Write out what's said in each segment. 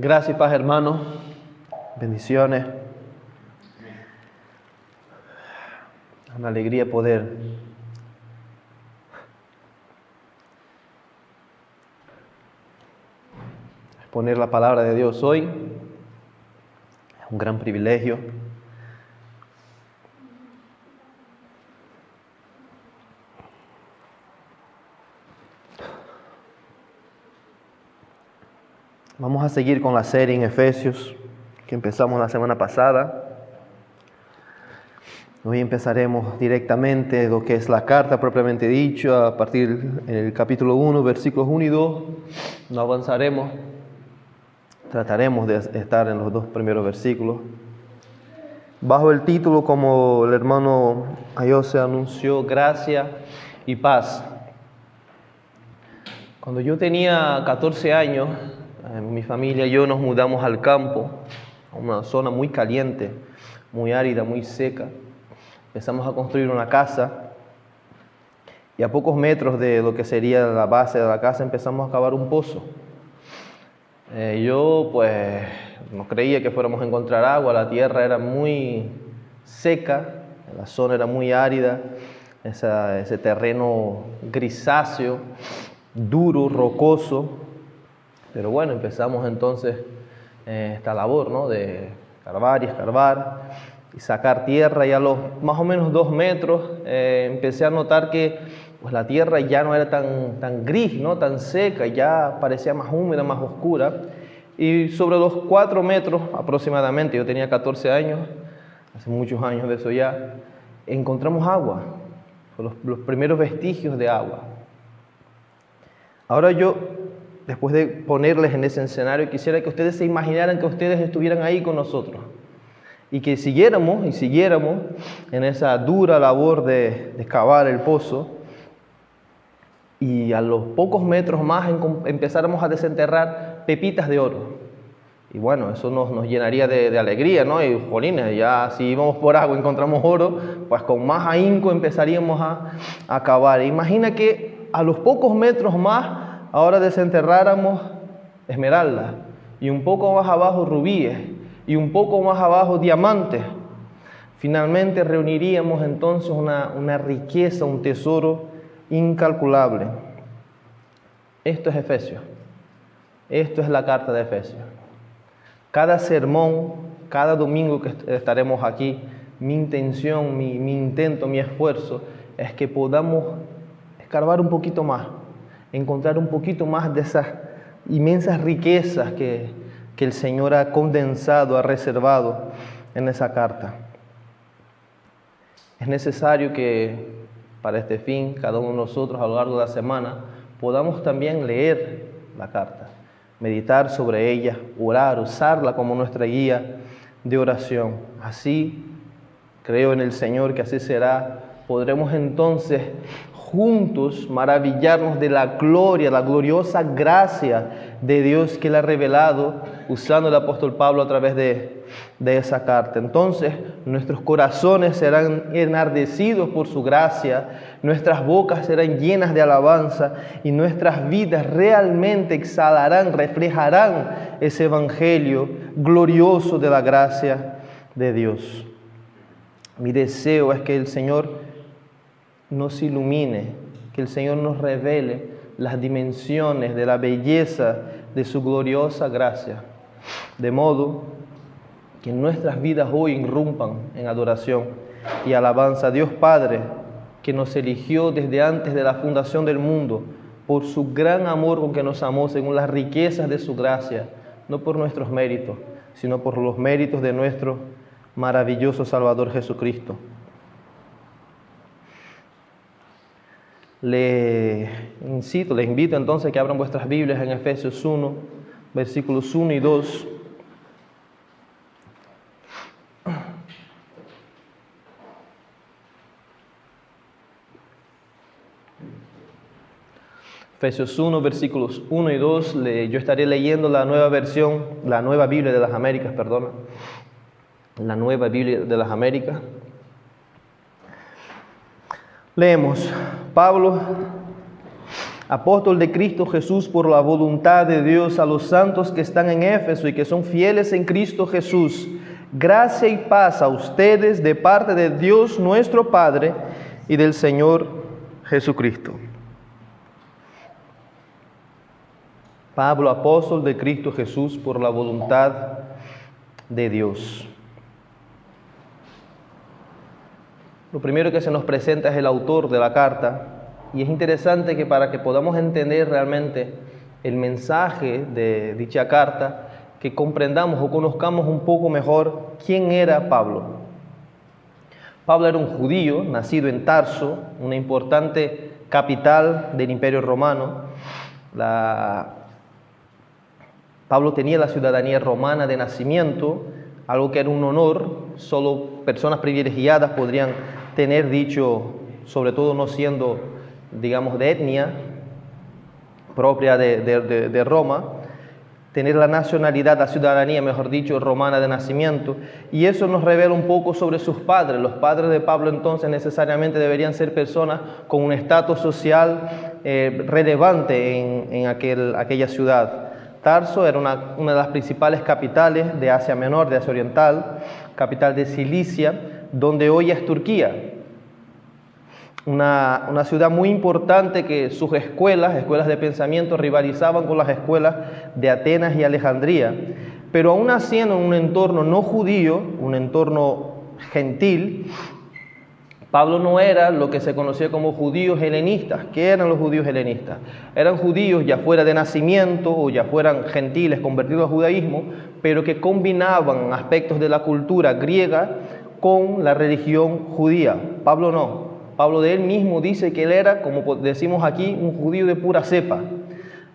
Gracias y paz, hermanos. Bendiciones. Una alegría poder exponer la palabra de Dios hoy. Es un gran privilegio. Vamos a seguir con la serie en Efesios que empezamos la semana pasada. Hoy empezaremos directamente lo que es la carta propiamente dicho, a partir del capítulo 1, versículos 1 y 2. No avanzaremos, trataremos de estar en los dos primeros versículos. Bajo el título, como el hermano Ayose anunció, gracia y paz. Cuando yo tenía 14 años, mi familia y yo nos mudamos al campo, a una zona muy caliente, muy árida, muy seca. Empezamos a construir una casa y a pocos metros de lo que sería la base de la casa empezamos a cavar un pozo. Yo pues no creía que fuéramos a encontrar agua, la tierra era muy seca, la zona era muy árida, ese terreno grisáceo, duro, rocoso. Pero bueno, empezamos entonces esta labor, ¿no? De escarbar y escarbar y sacar tierra, y a los más o menos 2 metros empecé a notar que pues, la tierra ya no era tan gris, ¿no? Tan seca, ya parecía más húmeda, más oscura. Y sobre los 4 metros aproximadamente, yo tenía 14 años, hace muchos años de eso ya, encontramos agua, los primeros vestigios de agua. Ahora yo, después de ponerles en ese escenario, quisiera que ustedes se imaginaran que ustedes estuvieran ahí con nosotros y que siguiéramos en esa dura labor de cavar el pozo, y a los pocos metros más empezáramos a desenterrar pepitas de oro. Y bueno, eso nos llenaría de alegría, ¿no? Y jolines, ya si íbamos por agua y encontramos oro, pues con más ahínco empezaríamos a cavar. Imagina que a los pocos metros más ahora desenterráramos esmeraldas, y un poco más abajo rubíes, y un poco más abajo diamantes. Finalmente reuniríamos entonces una riqueza, un tesoro incalculable. Esto es Efesios. Esto es la carta de Efesios. Cada sermón, cada domingo que estaremos aquí, mi intención, mi intento, mi esfuerzo es que podamos escarbar un poquito más, encontrar un poquito más de esas inmensas riquezas que el Señor ha condensado, ha reservado en esa carta. Es necesario que para este fin, cada uno de nosotros a lo largo de la semana, podamos también leer la carta, meditar sobre ella, orar, usarla como nuestra guía de oración. Así, creo en el Señor que así será, podremos entonces juntos maravillarnos de la gloria, la gloriosa gracia de Dios que Él ha revelado usando el apóstol Pablo a través de esa carta. Entonces nuestros corazones serán enardecidos por su gracia, nuestras bocas serán llenas de alabanza y nuestras vidas realmente exhalarán, reflejarán ese evangelio glorioso de la gracia de Dios. Mi deseo es que el Señor nos ilumine, que el Señor nos revele las dimensiones de la belleza de su gloriosa gracia, de modo que nuestras vidas hoy irrumpan en adoración y alabanza a Dios Padre, que nos eligió desde antes de la fundación del mundo, por su gran amor con que nos amó según las riquezas de su gracia, no por nuestros méritos, sino por los méritos de nuestro maravilloso Salvador Jesucristo. Les invito entonces a que abran vuestras Biblias en Efesios 1, versículos 1 y 2. Efesios 1, versículos 1 y 2. Yo estaré leyendo la nueva versión, la nueva Biblia de las Américas, la nueva Biblia de las Américas. Leemos: Pablo, apóstol de Cristo Jesús por la voluntad de Dios, a los santos que están en Éfeso y que son fieles en Cristo Jesús. Gracia y paz a ustedes de parte de Dios nuestro Padre y del Señor Jesucristo. Pablo, apóstol de Cristo Jesús por la voluntad de Dios. Lo primero que se nos presenta es el autor de la carta, y es interesante que para que podamos entender realmente el mensaje de dicha carta, que comprendamos o conozcamos un poco mejor quién era Pablo. Pablo era un judío nacido en Tarso, una importante capital del Imperio Romano. Pablo tenía la ciudadanía romana de nacimiento, algo que era un honor, solo personas privilegiadas podrían tener dicho, sobre todo no siendo, digamos, de etnia propia de Roma, tener la nacionalidad, la ciudadanía, mejor dicho, romana de nacimiento. Y eso nos revela un poco sobre sus padres. Los padres de Pablo entonces necesariamente deberían ser personas con un estatus social relevante en aquella ciudad. Tarso era una de las principales capitales de Asia Menor, de Asia Oriental, capital de Cilicia, donde hoy es Turquía. Una ciudad muy importante que sus escuelas de pensamiento rivalizaban con las escuelas de Atenas y Alejandría, pero aún naciendo en un entorno no judío, un entorno gentil, Pablo no era lo que se conocía como judíos helenistas. ¿Qué eran los judíos helenistas? Eran judíos ya fuera de nacimiento o ya fueran gentiles convertidos al judaísmo, pero que combinaban aspectos de la cultura griega con la religión judía. Pablo no. Pablo de él mismo dice que él era, como decimos aquí, un judío de pura cepa.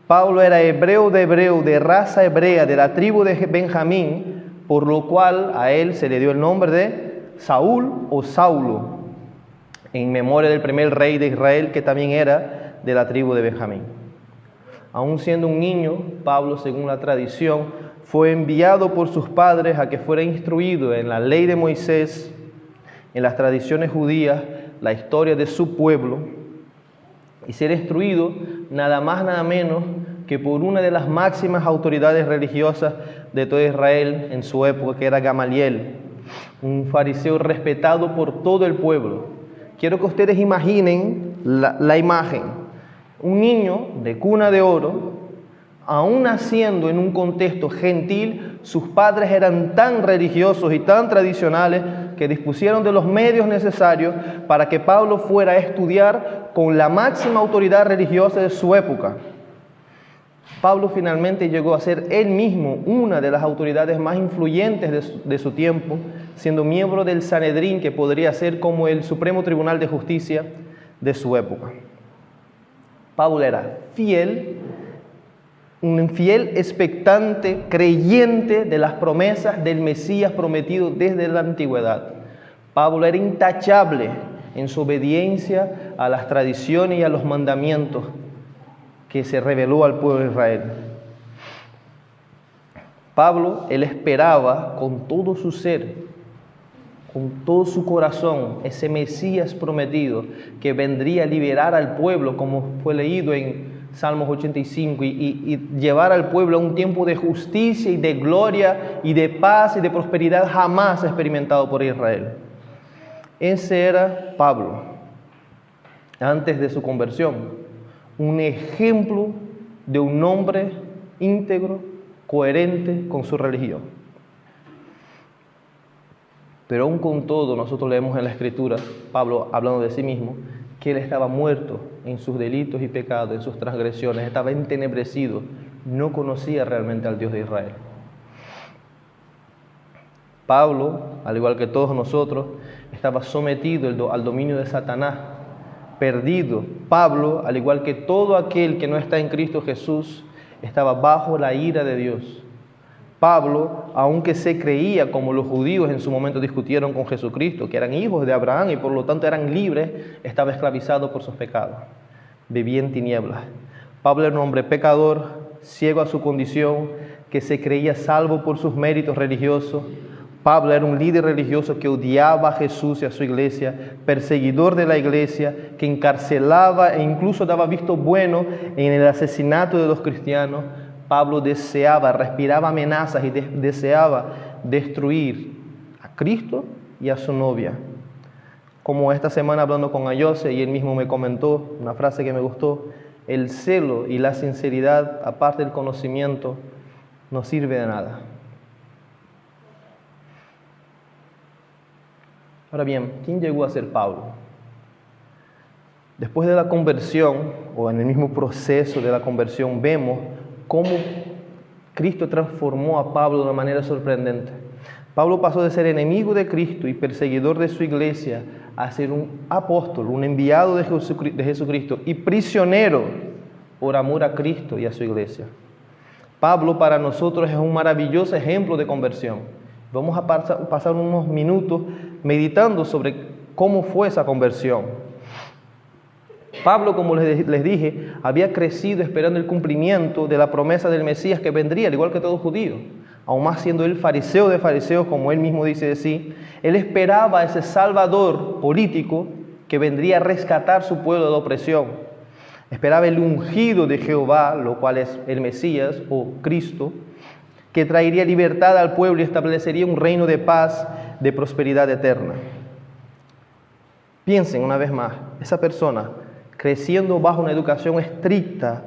Pablo era hebreo, de raza hebrea, de la tribu de Benjamín, por lo cual a él se le dio el nombre de Saúl o Saulo, en memoria del primer rey de Israel, que también era de la tribu de Benjamín. Aún siendo un niño, Pablo, según la tradición, fue enviado por sus padres a que fuera instruido en la ley de Moisés, en las tradiciones judías, la historia de su pueblo, y ser instruido nada más, nada menos que por una de las máximas autoridades religiosas de todo Israel en su época, que era Gamaliel, un fariseo respetado por todo el pueblo. Quiero que ustedes imaginen la imagen. Un niño de cuna de oro, aún naciendo en un contexto gentil, sus padres eran tan religiosos y tan tradicionales que dispusieron de los medios necesarios para que Pablo fuera a estudiar con la máxima autoridad religiosa de su época. Pablo finalmente llegó a ser él mismo una de las autoridades más influyentes de su tiempo, siendo miembro del Sanedrín, que podría ser como el Supremo Tribunal de Justicia de su época. Pablo era fiel, un fiel expectante, creyente de las promesas del Mesías prometido desde la antigüedad. Pablo era intachable en su obediencia a las tradiciones y a los mandamientos que se reveló al pueblo de Israel. Pablo, él esperaba con todo su ser, con todo su corazón, ese Mesías prometido que vendría a liberar al pueblo, como fue leído en Salmos 85, y llevar al pueblo a un tiempo de justicia y de gloria y de paz y de prosperidad jamás experimentado por Israel. Ese era Pablo, antes de su conversión. Un ejemplo de un hombre íntegro, coherente con su religión. Pero aún con todo, nosotros leemos en la Escritura, Pablo hablando de sí mismo, que él estaba muerto en sus delitos y pecados, en sus transgresiones, estaba entenebrecido, no conocía realmente al Dios de Israel. Pablo, al igual que todos nosotros, estaba sometido al dominio de Satanás, perdido. Pablo, al igual que todo aquel que no está en Cristo Jesús, estaba bajo la ira de Dios. Pablo, aunque se creía, como los judíos en su momento discutieron con Jesucristo, que eran hijos de Abraham y por lo tanto eran libres, estaba esclavizado por sus pecados. Vivía en tinieblas. Pablo era un hombre pecador, ciego a su condición, que se creía salvo por sus méritos religiosos. Pablo era un líder religioso que odiaba a Jesús y a su iglesia, perseguidor de la iglesia, que encarcelaba e incluso daba visto bueno en el asesinato de los cristianos. Pablo deseaba, respiraba amenazas y deseaba destruir a Cristo y a su novia. Como esta semana hablando con Ayose, y él mismo me comentó una frase que me gustó: el celo y la sinceridad, aparte del conocimiento, no sirve de nada. Ahora bien, ¿quién llegó a ser Pablo? Después de la conversión, o en el mismo proceso de la conversión, vemos cómo Cristo transformó a Pablo de una manera sorprendente. Pablo pasó de ser enemigo de Cristo y perseguidor de su iglesia a ser un apóstol, un enviado de Jesucristo y prisionero por amor a Cristo y a su iglesia. Pablo para nosotros es un maravilloso ejemplo de conversión. Vamos a pasar unos minutos meditando sobre cómo fue esa conversión. Pablo, como les dije, había crecido esperando el cumplimiento de la promesa del Mesías que vendría, al igual que todo judío. Aún más siendo él fariseo de fariseos, como él mismo dice de sí, él esperaba a ese Salvador político que vendría a rescatar su pueblo de la opresión. Esperaba el ungido de Jehová, lo cual es el Mesías o Cristo, que traería libertad al pueblo y establecería un reino de paz, de prosperidad eterna. Piensen una vez más, esa persona creciendo bajo una educación estricta,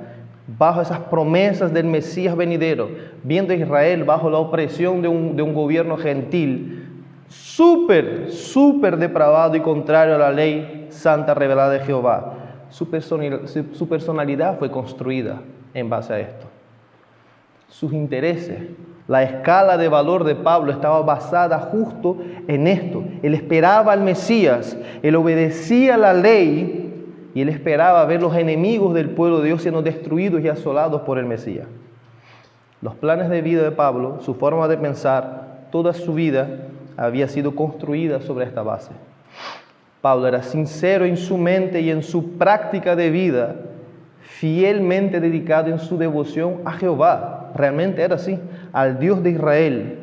bajo esas promesas del Mesías venidero, viendo a Israel bajo la opresión de un gobierno gentil, súper depravado y contrario a la ley santa revelada de Jehová. Su personalidad fue construida en base a esto. Sus intereses, la escala de valor de Pablo estaba basada justo en esto. Él esperaba al Mesías, él obedecía la ley y él esperaba ver los enemigos del pueblo de Dios siendo destruidos y asolados por el Mesías. Los planes de vida de Pablo, su forma de pensar, toda su vida había sido construida sobre esta base. Pablo era sincero en su mente y en su práctica de vida, fielmente dedicado en su devoción a Jehová. Realmente era así, al Dios de Israel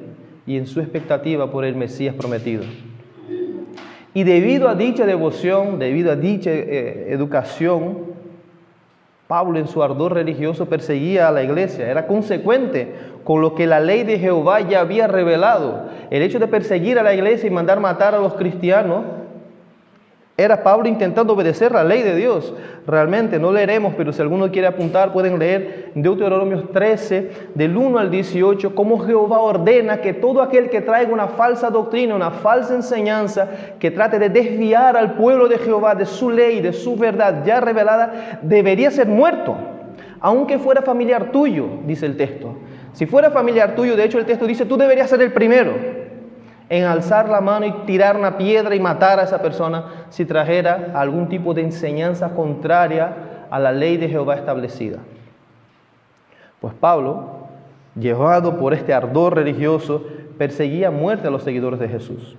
y en su expectativa por el Mesías prometido. Y debido a dicha devoción, debido a dicha educación, Pablo en su ardor religioso perseguía a la iglesia. Era consecuente con lo que la ley de Jehová ya había revelado. El hecho de perseguir a la iglesia y mandar matar a los cristianos era Pablo intentando obedecer la ley de Dios. Realmente no leeremos, pero si alguno quiere apuntar, pueden leer Deuteronomio 13, del 1 al 18, cómo Jehová ordena que todo aquel que traiga una falsa doctrina, una falsa enseñanza, que trate de desviar al pueblo de Jehová de su ley, de su verdad ya revelada, debería ser muerto, aunque fuera familiar tuyo, dice el texto. Si fuera familiar tuyo, de hecho el texto dice, tú deberías ser el primero en alzar la mano y tirar una piedra y matar a esa persona si trajera algún tipo de enseñanza contraria a la ley de Jehová establecida. Pues Pablo, llevado por este ardor religioso, perseguía a muerte a los seguidores de Jesús.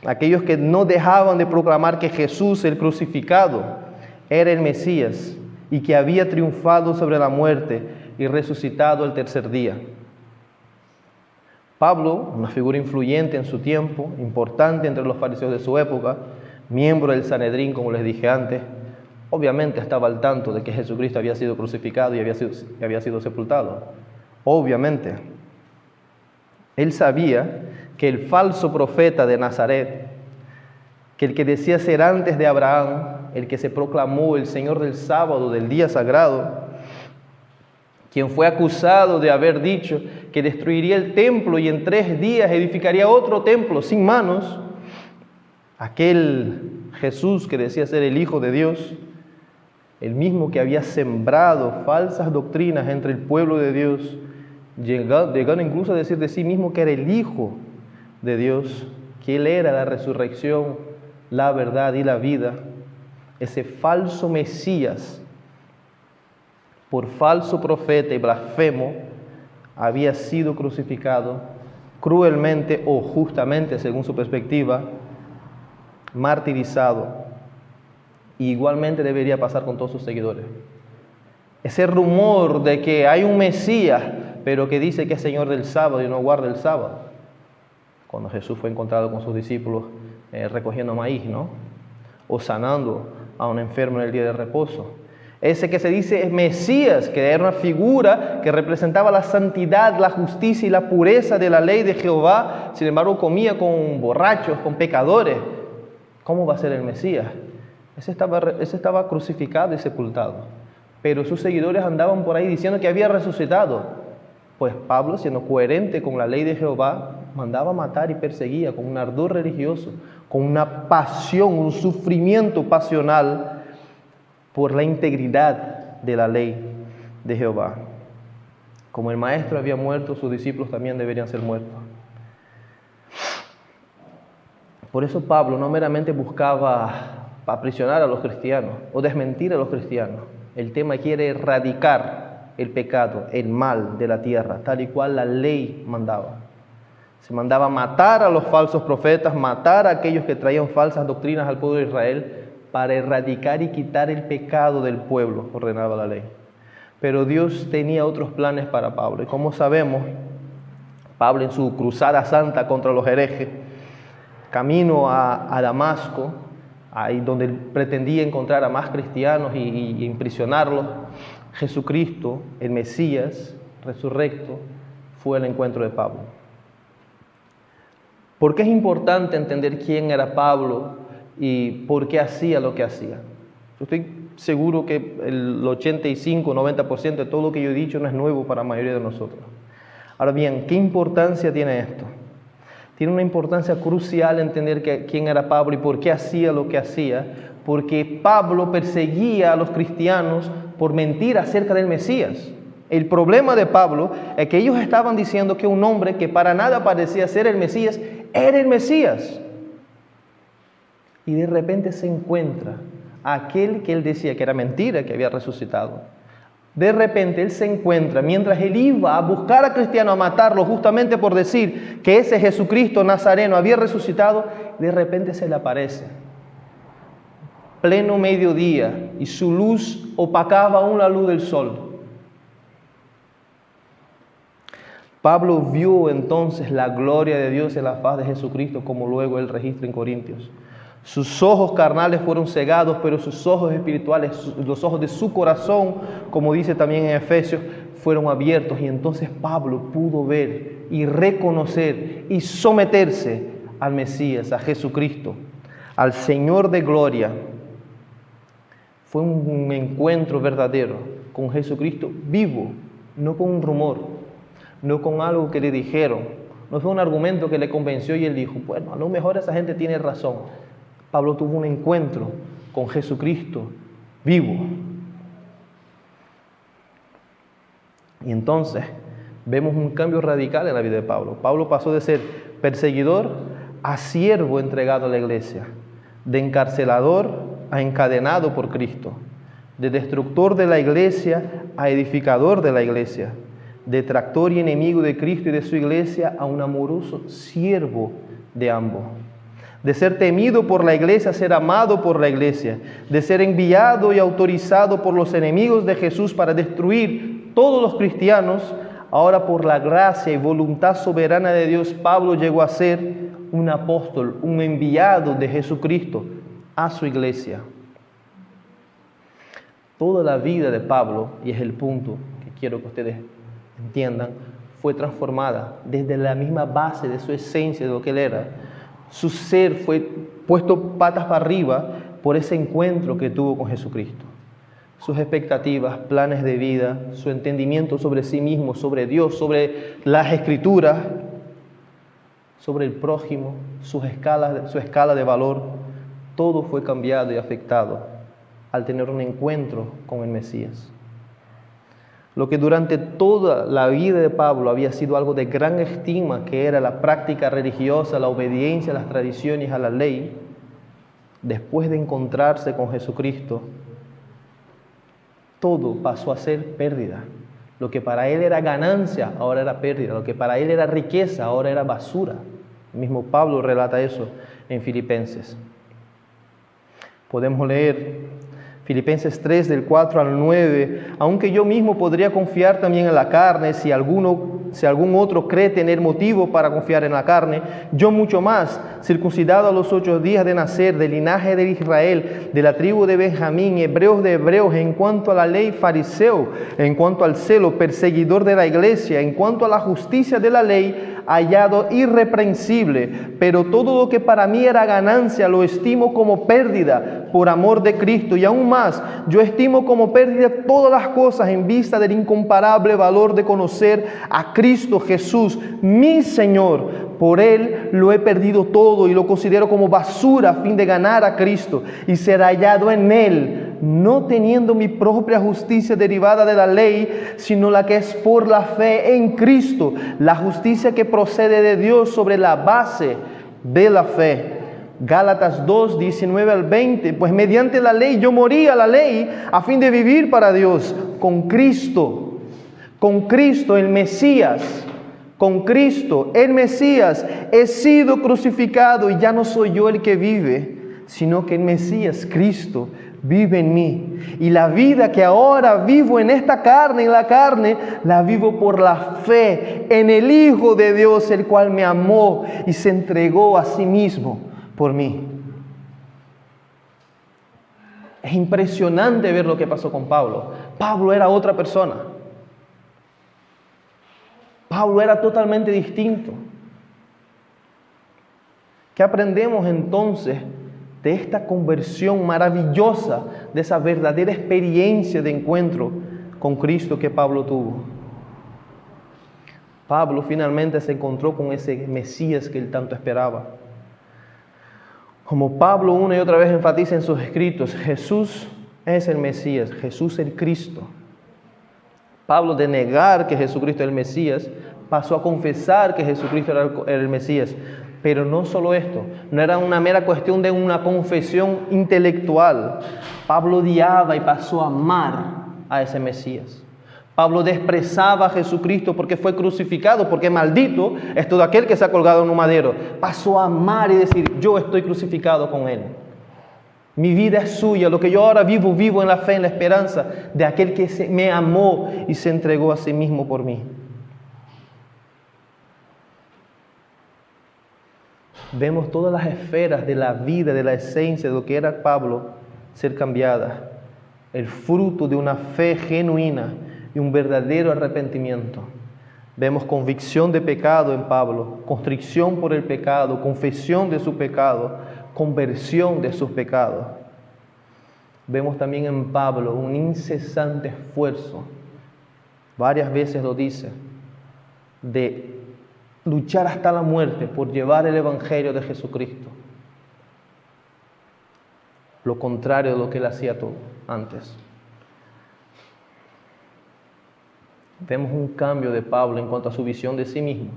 Aquellos que no dejaban de proclamar que Jesús, el crucificado, era el Mesías y que había triunfado sobre la muerte y resucitado el tercer día. Pablo, una figura influyente en su tiempo, importante entre los fariseos de su época, miembro del Sanedrín, como les dije antes, obviamente estaba al tanto de que Jesucristo había sido crucificado y había sido sepultado. Obviamente. Él sabía que el falso profeta de Nazaret, que el que decía ser antes de Abraham, el que se proclamó el Señor del sábado, del día sagrado, quien fue acusado de haber dicho que destruiría el templo y en 3 días edificaría otro templo sin manos, aquel Jesús que decía ser el Hijo de Dios, el mismo que había sembrado falsas doctrinas entre el pueblo de Dios, llegando incluso a decir de sí mismo que era el Hijo de Dios, que Él era la resurrección, la verdad y la vida, ese falso Mesías, por falso profeta y blasfemo, había sido crucificado cruelmente o justamente, según su perspectiva, martirizado. Y igualmente debería pasar con todos sus seguidores. Ese rumor de que hay un Mesías, pero que dice que es Señor del sábado y no guarda el sábado. cuando Jesús fue encontrado con sus discípulos recogiendo maíz, ¿no? O sanando a un enfermo en el día de reposo. Ese que se dice es Mesías, que era una figura que representaba la santidad, la justicia y la pureza de la ley de Jehová, sin embargo comía con borrachos, con pecadores. ¿Cómo va a ser el Mesías? Ese estaba crucificado y sepultado, pero sus seguidores andaban por ahí diciendo que había resucitado. Pues Pablo, siendo coherente con la ley de Jehová, mandaba matar y perseguía con un ardor religioso, con una pasión, un sufrimiento pasional por la integridad de la ley de Jehová. Como el maestro había muerto, sus discípulos también deberían ser muertos. Por eso Pablo no meramente buscaba aprisionar a los cristianos o desmentir a los cristianos. El tema quiere erradicar el pecado, el mal de la tierra, tal y cual la ley mandaba. Se mandaba matar a los falsos profetas, matar a aquellos que traían falsas doctrinas al pueblo de Israel, para erradicar y quitar el pecado del pueblo, ordenaba la ley. Pero Dios tenía otros planes para Pablo. Y como sabemos, Pablo en su cruzada santa contra los herejes, camino a Damasco, ahí donde él pretendía encontrar a más cristianos y imprisionarlos, Jesucristo, el Mesías resurrecto, fue al encuentro de Pablo. ¿Por qué es importante entender quién era Pablo y por qué hacía lo que hacía? Yo estoy seguro que el 85-90% de todo lo que yo he dicho no es nuevo para la mayoría de nosotros. Ahora bien, ¿qué importancia tiene esto? Tiene una importancia crucial entender quién era Pablo y por qué hacía lo que hacía, porque Pablo perseguía a los cristianos por mentir acerca del Mesías. El problema de Pablo es que ellos estaban diciendo que un hombre que para nada parecía ser el Mesías, era el Mesías. Y de repente se encuentra aquel que él decía que era mentira, que había resucitado. De repente él se encuentra, mientras él iba a buscar a cristianos, a matarlo, justamente por decir que ese Jesucristo Nazareno había resucitado, de repente se le aparece. Pleno mediodía, y su luz opacaba aún la luz del sol. Pablo vio entonces la gloria de Dios en la faz de Jesucristo, como luego él registra en Corintios. Sus ojos carnales fueron cegados, pero sus ojos espirituales, los ojos de su corazón, como dice también en Efesios, fueron abiertos. Y entonces Pablo pudo ver y reconocer y someterse al Mesías, a Jesucristo, al Señor de gloria. Fue un encuentro verdadero con Jesucristo vivo, no con un rumor, no con algo que le dijeron, no fue un argumento que le convenció y él dijo, bueno, a lo mejor esa gente tiene razón. Pablo tuvo un encuentro con Jesucristo vivo. Y entonces vemos un cambio radical en la vida de Pablo. Pablo pasó de ser perseguidor a siervo entregado a la iglesia, de encarcelador a encadenado por Cristo, de destructor de la iglesia a edificador de la iglesia, detractor y enemigo de Cristo y de su iglesia a un amoroso siervo de ambos. De ser temido por la iglesia, a ser amado por la iglesia, de ser enviado y autorizado por los enemigos de Jesús para destruir todos los cristianos, ahora por la gracia y voluntad soberana de Dios, Pablo llegó a ser un apóstol, un enviado de Jesucristo a su iglesia. Toda la vida de Pablo, y es el punto que quiero que ustedes entiendan, fue transformada desde la misma base de su esencia, de lo que él era. Su ser fue puesto patas para arriba por ese encuentro que tuvo con Jesucristo. Sus expectativas, planes de vida, su entendimiento sobre sí mismo, sobre Dios, sobre las Escrituras, sobre el prójimo, su escala de valor, todo fue cambiado y afectado al tener un encuentro con el Mesías. Lo que durante toda la vida de Pablo había sido algo de gran estima, que era la práctica religiosa, la obediencia a las tradiciones, a la ley, después de encontrarse con Jesucristo, todo pasó a ser pérdida. Lo que para él era ganancia, ahora era pérdida. Lo que para él era riqueza, ahora era basura. El mismo Pablo relata eso en Filipenses. Podemos leer Filipenses 3, del 4 al 9, aunque yo mismo podría confiar también en la carne, si alguno si algún otro cree tener motivo para confiar en la carne, yo mucho más, circuncidado a los 8 días de nacer, del linaje de Israel, de la tribu de Benjamín, hebreos de hebreos, en cuanto a la ley, fariseo, en cuanto al celo, perseguidor de la iglesia, en cuanto a la justicia de la ley, hallado irreprensible. Pero todo lo que para mí era ganancia lo estimo como pérdida por amor de Cristo, y aún más, yo estimo como pérdida todas las cosas en vista del incomparable valor de conocer a Cristo Jesús, mi Señor. Por Él lo he perdido todo y lo considero como basura a fin de ganar a Cristo y ser hallado en Él, no teniendo mi propia justicia derivada de la ley, sino la que es por la fe en Cristo, la justicia que procede de Dios sobre la base de la fe. Gálatas 2, 19 al 20, pues mediante la ley yo morí a la ley a fin de vivir para Dios. Con Cristo el Mesías, con Cristo el Mesías he sido crucificado, y ya no soy yo el que vive, sino que el Mesías, Cristo, vive en mí. Y la vida que ahora vivo en esta carne, en la carne, la vivo por la fe en el Hijo de Dios, el cual me amó y se entregó a sí mismo por mí. Es impresionante ver lo que pasó con Pablo. Pablo era otra persona. Pablo era totalmente distinto. ¿Qué aprendemos entonces de esta conversión maravillosa, de esa verdadera experiencia de encuentro con Cristo que Pablo tuvo? Pablo finalmente se encontró con ese Mesías que él tanto esperaba. Como Pablo una y otra vez enfatiza en sus escritos, Jesús es el Mesías, Jesús es el Cristo. Pablo, de negar que Jesucristo es el Mesías, pasó a confesar que Jesucristo era el Mesías. Pero no solo esto, no era una mera cuestión de una confesión intelectual. Pablo odiaba y pasó a amar a ese Mesías. Pablo despreciaba a Jesucristo porque fue crucificado, porque maldito es todo aquel que se ha colgado en un madero. Pasó a amar y decir, yo estoy crucificado con Él. Mi vida es suya, lo que yo ahora vivo, vivo en la fe, en la esperanza de aquel que me amó y se entregó a sí mismo por mí. Vemos todas las esferas de la vida, de la esencia de lo que era Pablo ser cambiadas. El fruto de una fe genuina y un verdadero arrepentimiento. Vemos convicción de pecado en Pablo, constricción por el pecado, confesión de su pecado, conversión de sus pecados. Vemos también en Pablo un incesante esfuerzo, varias veces lo dice, de luchar hasta la muerte por llevar el Evangelio de Jesucristo. Lo contrario de lo que él hacía todo antes. Vemos un cambio de Pablo en cuanto a su visión de sí mismo.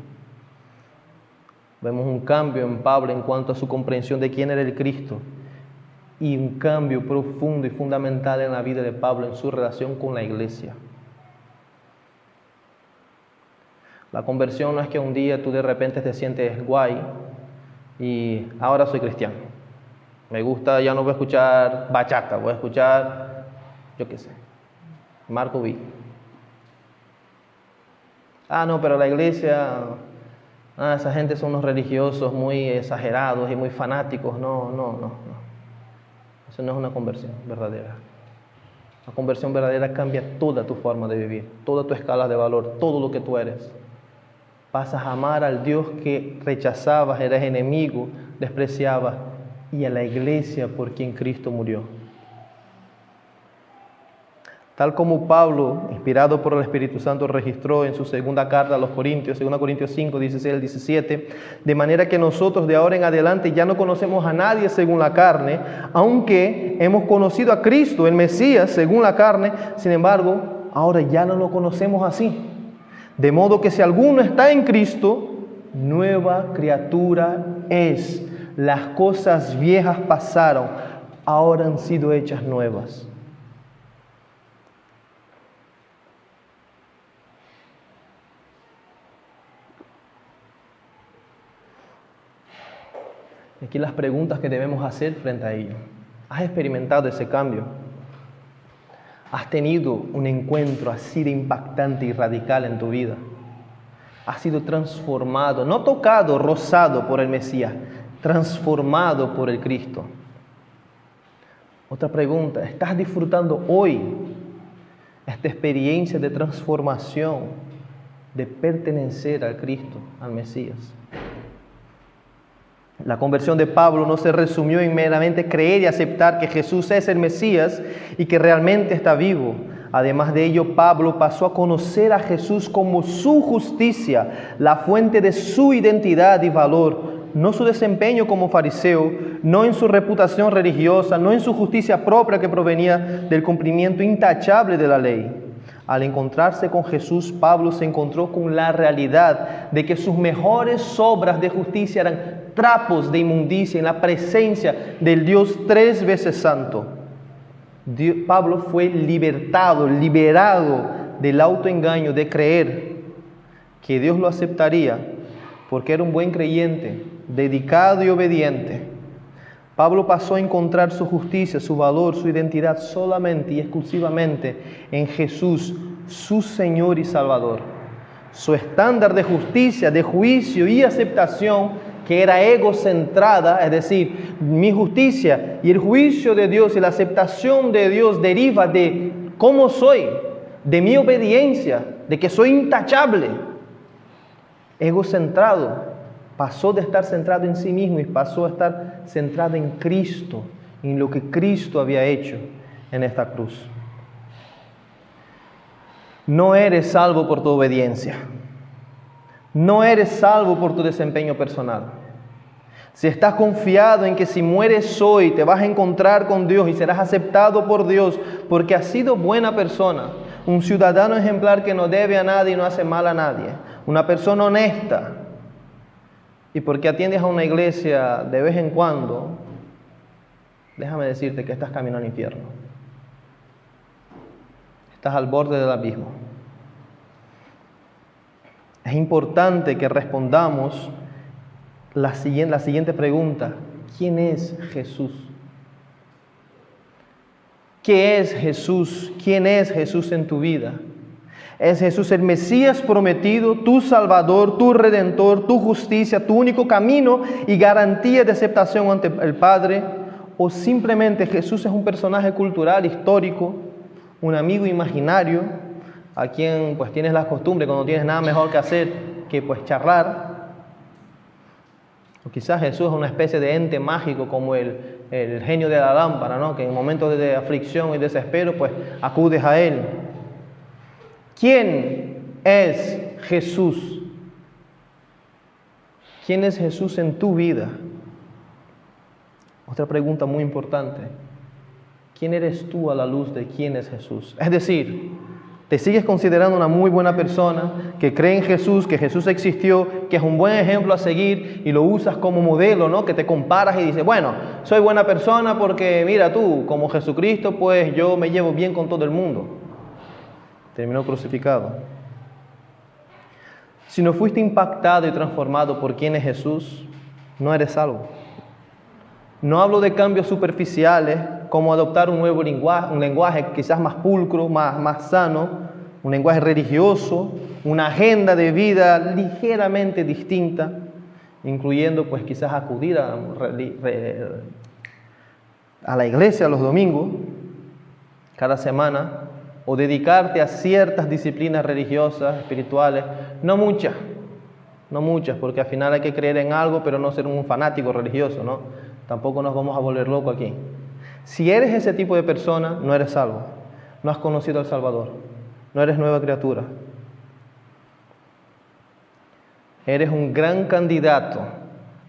Vemos un cambio en Pablo en cuanto a su comprensión de quién era el Cristo. Y un cambio profundo y fundamental en la vida de Pablo en su relación con la iglesia. La conversión no es que un día tú de repente te sientes guay y ahora soy cristiano. Me gusta, ya no voy a escuchar bachata, voy a escuchar, yo qué sé, Marco B. No, pero la iglesia, esa gente son unos religiosos muy exagerados y muy fanáticos. No. Eso no es una conversión verdadera. La conversión verdadera cambia toda tu forma de vivir, toda tu escala de valor, todo lo que tú eres. Pasas a amar al Dios que rechazabas, eras enemigo, despreciabas, y a la iglesia por quien Cristo murió. Tal como Pablo, inspirado por el Espíritu Santo, registró en su segunda carta a los Corintios, 2 Corintios 5, 16 al 17, de manera que nosotros de ahora en adelante ya no conocemos a nadie según la carne, aunque hemos conocido a Cristo, el Mesías, según la carne, sin embargo, ahora ya no lo conocemos así. De modo que si alguno está en Cristo, nueva criatura es. Las cosas viejas pasaron, ahora han sido hechas nuevas. Aquí las preguntas que debemos hacer frente a ello. ¿Has experimentado ese cambio? ¿Has tenido un encuentro así de impactante y radical en tu vida? has sido transformado, no tocado, rozado por el Mesías, transformado por el Cristo. Otra pregunta, ¿estás disfrutando hoy esta experiencia de transformación, de pertenecer al Cristo, al Mesías? La conversión de Pablo no se resumió en meramente creer y aceptar que Jesús es el Mesías y que realmente está vivo. Además de ello, Pablo pasó a conocer a Jesús como su justicia, la fuente de su identidad y valor, no su desempeño como fariseo, no en su reputación religiosa, no en su justicia propia que provenía del cumplimiento intachable de la ley. Al encontrarse con Jesús, Pablo se encontró con la realidad de que sus mejores obras de justicia eran trapos de inmundicia en la presencia del Dios 3 veces santo. Pablo fue liberado del autoengaño de creer que Dios lo aceptaría porque era un buen creyente, dedicado y obediente. Pablo pasó a encontrar su justicia, su valor, su identidad solamente y exclusivamente en Jesús, su Señor y Salvador. Su estándar de justicia, de juicio y aceptación, que era egocentrada, es decir, mi justicia y el juicio de Dios y la aceptación de Dios deriva de cómo soy, de mi obediencia, de que soy intachable. Egocentrado, pasó de estar centrado en sí mismo y pasó a estar centrado en Cristo, en lo que Cristo había hecho en esta cruz. No eres salvo por tu obediencia. No eres salvo por tu desempeño personal. Si estás confiado en que si mueres hoy te vas a encontrar con Dios y serás aceptado por Dios porque has sido buena persona, un ciudadano ejemplar que no debe a nadie y no hace mal a nadie, una persona honesta, y porque atiendes a una iglesia de vez en cuando, déjame decirte que estás camino al infierno. Estás al borde del abismo. Es importante que respondamos la siguiente pregunta: ¿quién es Jesús? ¿Qué es Jesús? ¿Quién es Jesús en tu vida? ¿Es Jesús el Mesías prometido, tu Salvador, tu Redentor, tu justicia, tu único camino y garantía de aceptación ante el Padre? ¿O simplemente Jesús es un personaje cultural, histórico, un amigo imaginario, a quien pues tienes la costumbre cuando tienes nada mejor que hacer que pues charlar? O quizás Jesús es una especie de ente mágico como el genio de la lámpara, ¿no? Que en momentos de aflicción y desespero pues acudes a Él. ¿Quién es Jesús? ¿Quién es Jesús en tu vida? Otra pregunta muy importante: ¿quién eres tú a la luz de quién es Jesús? Es decir, ¿te sigues considerando una muy buena persona, que cree en Jesús, que Jesús existió, que es un buen ejemplo a seguir y lo usas como modelo, ¿no? Que te comparas y dices, bueno, soy buena persona porque mira tú, como Jesucristo, pues yo me llevo bien con todo el mundo. Terminó crucificado. Si no fuiste impactado y transformado por quién es Jesús, no eres salvo. No hablo de cambios superficiales, como adoptar un nuevo lenguaje quizás más pulcro, más sano, un lenguaje religioso, una agenda de vida ligeramente distinta, incluyendo pues quizás acudir a la iglesia los domingos, cada semana, o dedicarte a ciertas disciplinas religiosas, espirituales, no muchas, porque al final hay que creer en algo, pero no ser un fanático religioso, ¿no? Tampoco nos vamos a volver locos aquí. Si eres ese tipo de persona, no eres salvo, no has conocido al Salvador, no eres nueva criatura. Eres un gran candidato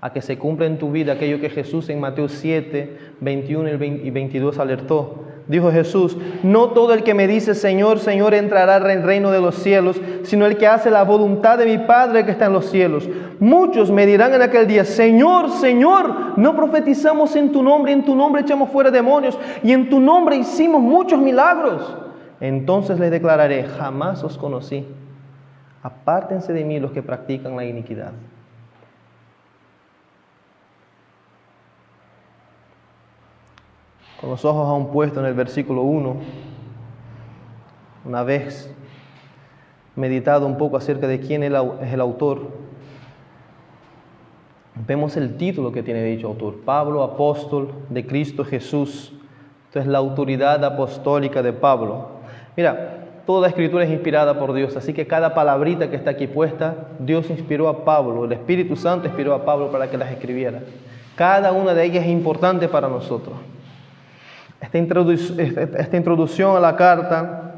a que se cumpla en tu vida aquello que Jesús en Mateo 7, 21 y 22 alertó. Dijo Jesús, no todo el que me dice Señor, Señor entrará en el reino de los cielos, sino el que hace la voluntad de mi Padre que está en los cielos. Muchos me dirán en aquel día, Señor, Señor, no profetizamos en tu nombre echamos fuera demonios, y en tu nombre hicimos muchos milagros. Entonces les declararé, jamás os conocí. Apártense de mí los que practican la iniquidad. Con los ojos aún puestos en el versículo 1, una vez meditado un poco acerca de quién es el autor, vemos el título que tiene dicho autor: Pablo, apóstol de Cristo Jesús. Esto es la autoridad apostólica de Pablo. Mira, toda la escritura es inspirada por Dios, así que cada palabrita que está aquí puesta, Dios inspiró a Pablo, el Espíritu Santo inspiró a Pablo para que las escribiera. Cada una de ellas es importante para nosotros. Esta introducción a la carta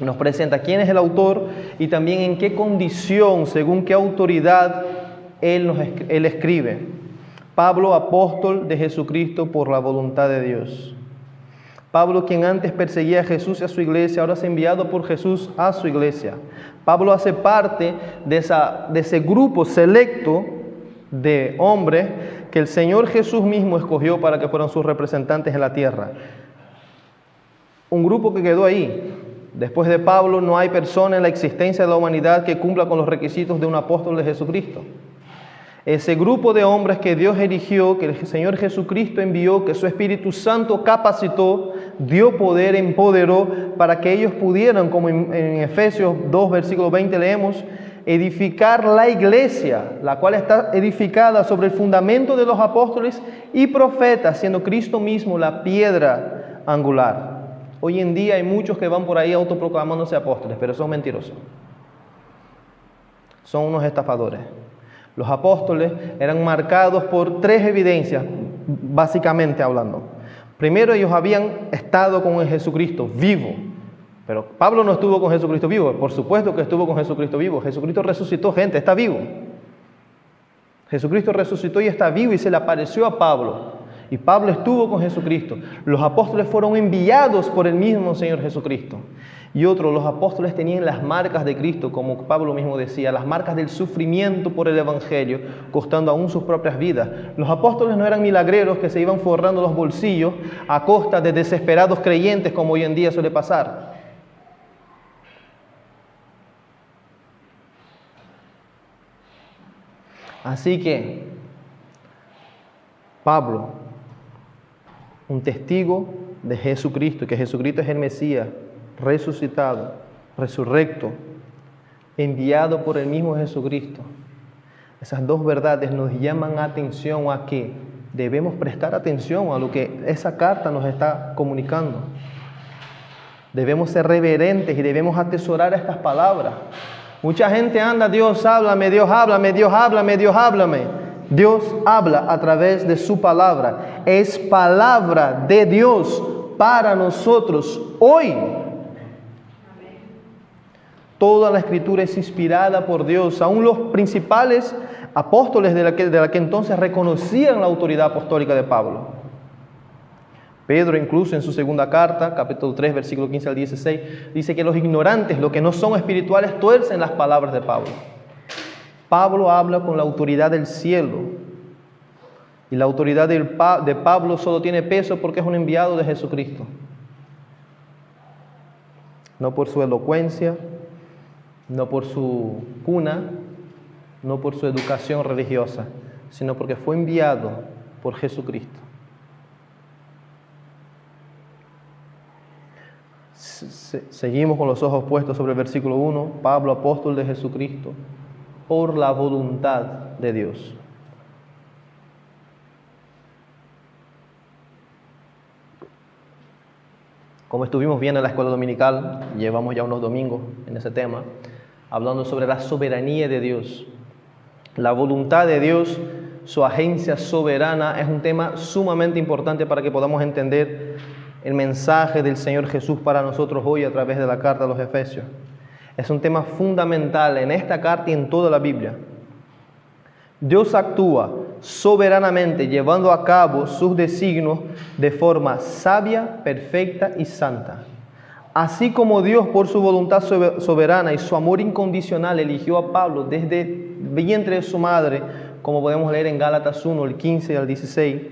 nos presenta quién es el autor y también en qué condición, según qué autoridad él escribe. Pablo, apóstol de Jesucristo por la voluntad de Dios. Pablo, quien antes perseguía a Jesús y a su iglesia, ahora es enviado por Jesús a su iglesia. Pablo hace parte de ese grupo selecto de hombres que el Señor Jesús mismo escogió para que fueran sus representantes en la tierra. Un grupo que quedó ahí. Después de Pablo no hay persona en la existencia de la humanidad que cumpla con los requisitos de un apóstol de Jesucristo. Ese grupo de hombres que Dios eligió, que el Señor Jesucristo envió, que su Espíritu Santo capacitó, dio poder, empoderó para que ellos pudieran, como en Efesios 2, versículo 20 leemos, edificar la iglesia, la cual está edificada sobre el fundamento de los apóstoles y profetas, siendo Cristo mismo la piedra angular. Hoy en día hay muchos que van por ahí autoproclamándose apóstoles, pero son mentirosos. Son unos estafadores. Los apóstoles eran marcados por tres evidencias, básicamente hablando. Primero, ellos habían estado con Jesucristo vivo. Pero Pablo no estuvo con Jesucristo vivo. Por supuesto que estuvo con Jesucristo vivo. Jesucristo resucitó, gente, está vivo. Jesucristo resucitó y está vivo y se le apareció a Pablo. Y Pablo estuvo con Jesucristo. Los apóstoles fueron enviados por el mismo Señor Jesucristo. Y otros, los apóstoles tenían las marcas de Cristo, como Pablo mismo decía, las marcas del sufrimiento por el Evangelio, costando aún sus propias vidas. Los apóstoles no eran milagreros que se iban forrando los bolsillos a costa de desesperados creyentes, como hoy en día suele pasar. Así que Pablo, un testigo de Jesucristo, que Jesucristo es el Mesías, resucitado, resurrecto, enviado por el mismo Jesucristo. Esas dos verdades nos llaman atención a que debemos prestar atención a lo que esa carta nos está comunicando. Debemos ser reverentes y debemos atesorar estas palabras. Mucha gente anda: Dios háblame, Dios háblame, Dios háblame, Dios háblame. Dios habla a través de su palabra. Es palabra de Dios para nosotros hoy. Toda la Escritura es inspirada por Dios. Aún los principales apóstoles de la que entonces reconocían la autoridad apostólica de Pablo. Pedro, incluso en su segunda carta, capítulo 3, versículo 15 al 16, dice que los ignorantes, los que no son espirituales, tuercen las palabras de Pablo. Pablo habla con la autoridad del cielo. Y la autoridad de Pablo solo tiene peso porque es un enviado de Jesucristo. No por su elocuencia, no por su cuna, no por su educación religiosa, sino porque fue enviado por Jesucristo. Seguimos con los ojos puestos sobre el versículo 1. Pablo, apóstol de Jesucristo, por la voluntad de Dios. Como estuvimos viendo en la escuela dominical, llevamos ya unos domingos en ese tema, hablando sobre la soberanía de Dios. La voluntad de Dios, su agencia soberana, es un tema sumamente importante para que podamos entender el mensaje del Señor Jesús para nosotros hoy a través de la carta a los Efesios. Es un tema fundamental en esta carta y en toda la Biblia. Dios actúa soberanamente llevando a cabo sus designios de forma sabia, perfecta y santa. Así como Dios, por su voluntad soberana y su amor incondicional, eligió a Pablo desde el vientre de su madre, como podemos leer en Gálatas 1, el 15 al 16,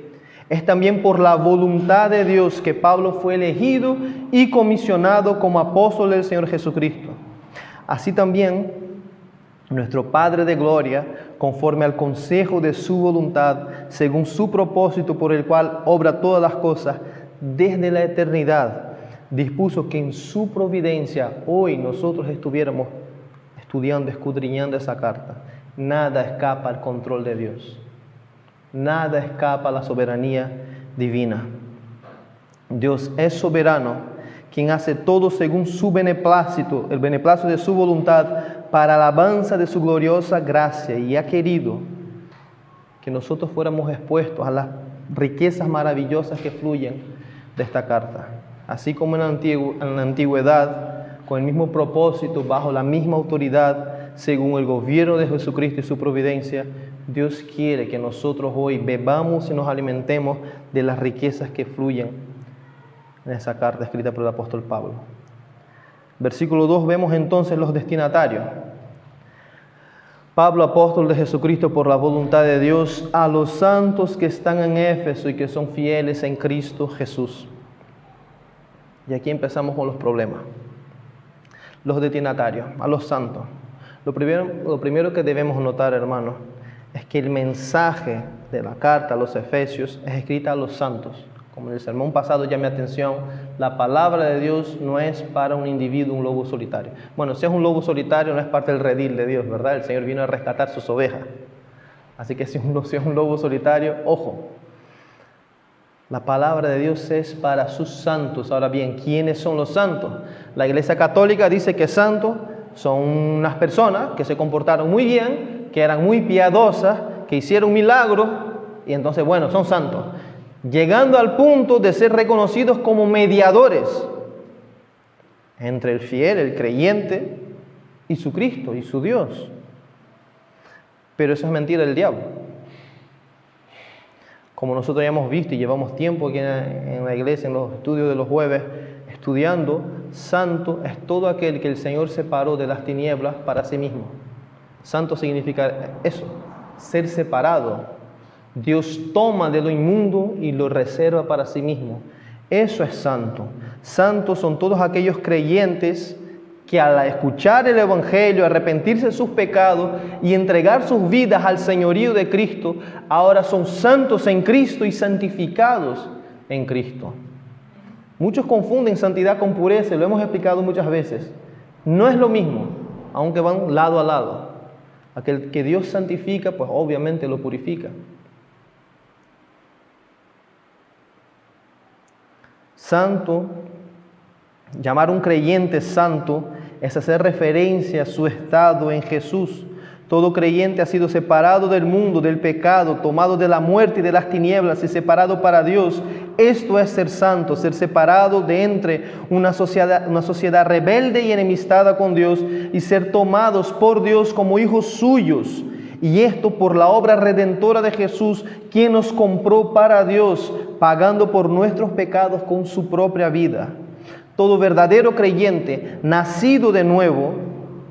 es también por la voluntad de Dios que Pablo fue elegido y comisionado como apóstol del Señor Jesucristo. Así también nuestro Padre de gloria, conforme al consejo de su voluntad, según su propósito por el cual obra todas las cosas, desde la eternidad, dispuso que en su providencia hoy nosotros estuviéramos estudiando, escudriñando esa carta, nada escapa al control de Dios. Nada escapa a la soberanía divina. Dios es soberano, quien hace todo según su beneplácito, el beneplácito de su voluntad, para alabanza de su gloriosa gracia, y ha querido que nosotros fuéramos expuestos a las riquezas maravillosas que fluyen de esta carta. Así como en la antigüedad, con el mismo propósito, bajo la misma autoridad, según el gobierno de Jesucristo y su providencia, Dios quiere que nosotros hoy bebamos y nos alimentemos de las riquezas que fluyen en esa carta escrita por el apóstol Pablo. Versículo 2, vemos entonces los destinatarios. Pablo, apóstol de Jesucristo por la voluntad de Dios, a los santos que están en Éfeso y que son fieles en Cristo Jesús. Y aquí empezamos con los problemas. Los destinatarios, a los santos. Lo primero que debemos notar, hermanos, es que el mensaje de la carta a los Efesios es escrita a los santos. Como en el sermón pasado llamé atención, la palabra de Dios no es para un individuo, un lobo solitario. Bueno, si es un lobo solitario no es parte del redil de Dios, ¿verdad? El Señor vino a rescatar sus ovejas. Así que si es un lobo solitario, ojo. La palabra de Dios es para sus santos. Ahora bien, ¿quiénes son los santos? La Iglesia Católica dice que santos son unas personas que se comportaron muy bien, que eran muy piadosas, que hicieron milagros, y entonces, bueno, son santos. Llegando al punto de ser reconocidos como mediadores entre el fiel, el creyente, y su Cristo, y su Dios. Pero eso es mentira del diablo. Como nosotros ya hemos visto y llevamos tiempo aquí en la iglesia, en los estudios de los jueves, estudiando, santo es todo aquel que el Señor separó de las tinieblas para sí mismo. Santo significa eso, ser separado. Dios toma de lo inmundo y lo reserva para sí mismo. Eso es santo. Santos son todos aquellos creyentes que al escuchar el Evangelio, arrepentirse de sus pecados y entregar sus vidas al señorío de Cristo, ahora son santos en Cristo y santificados en Cristo. Muchos confunden santidad con pureza, lo hemos explicado muchas veces. No es lo mismo, aunque van lado a lado. Aquel que Dios santifica, pues obviamente lo purifica. Santo, llamar a un creyente santo es hacer referencia a su estado en Jesús. Todo creyente ha sido separado del mundo, del pecado, tomado de la muerte y de las tinieblas y separado para Dios. Esto es ser santo, ser separado de entre una sociedad rebelde y enemistada con Dios y ser tomados por Dios como hijos suyos. Y esto por la obra redentora de Jesús, quien nos compró para Dios, pagando por nuestros pecados con su propia vida. Todo verdadero creyente, nacido de nuevo,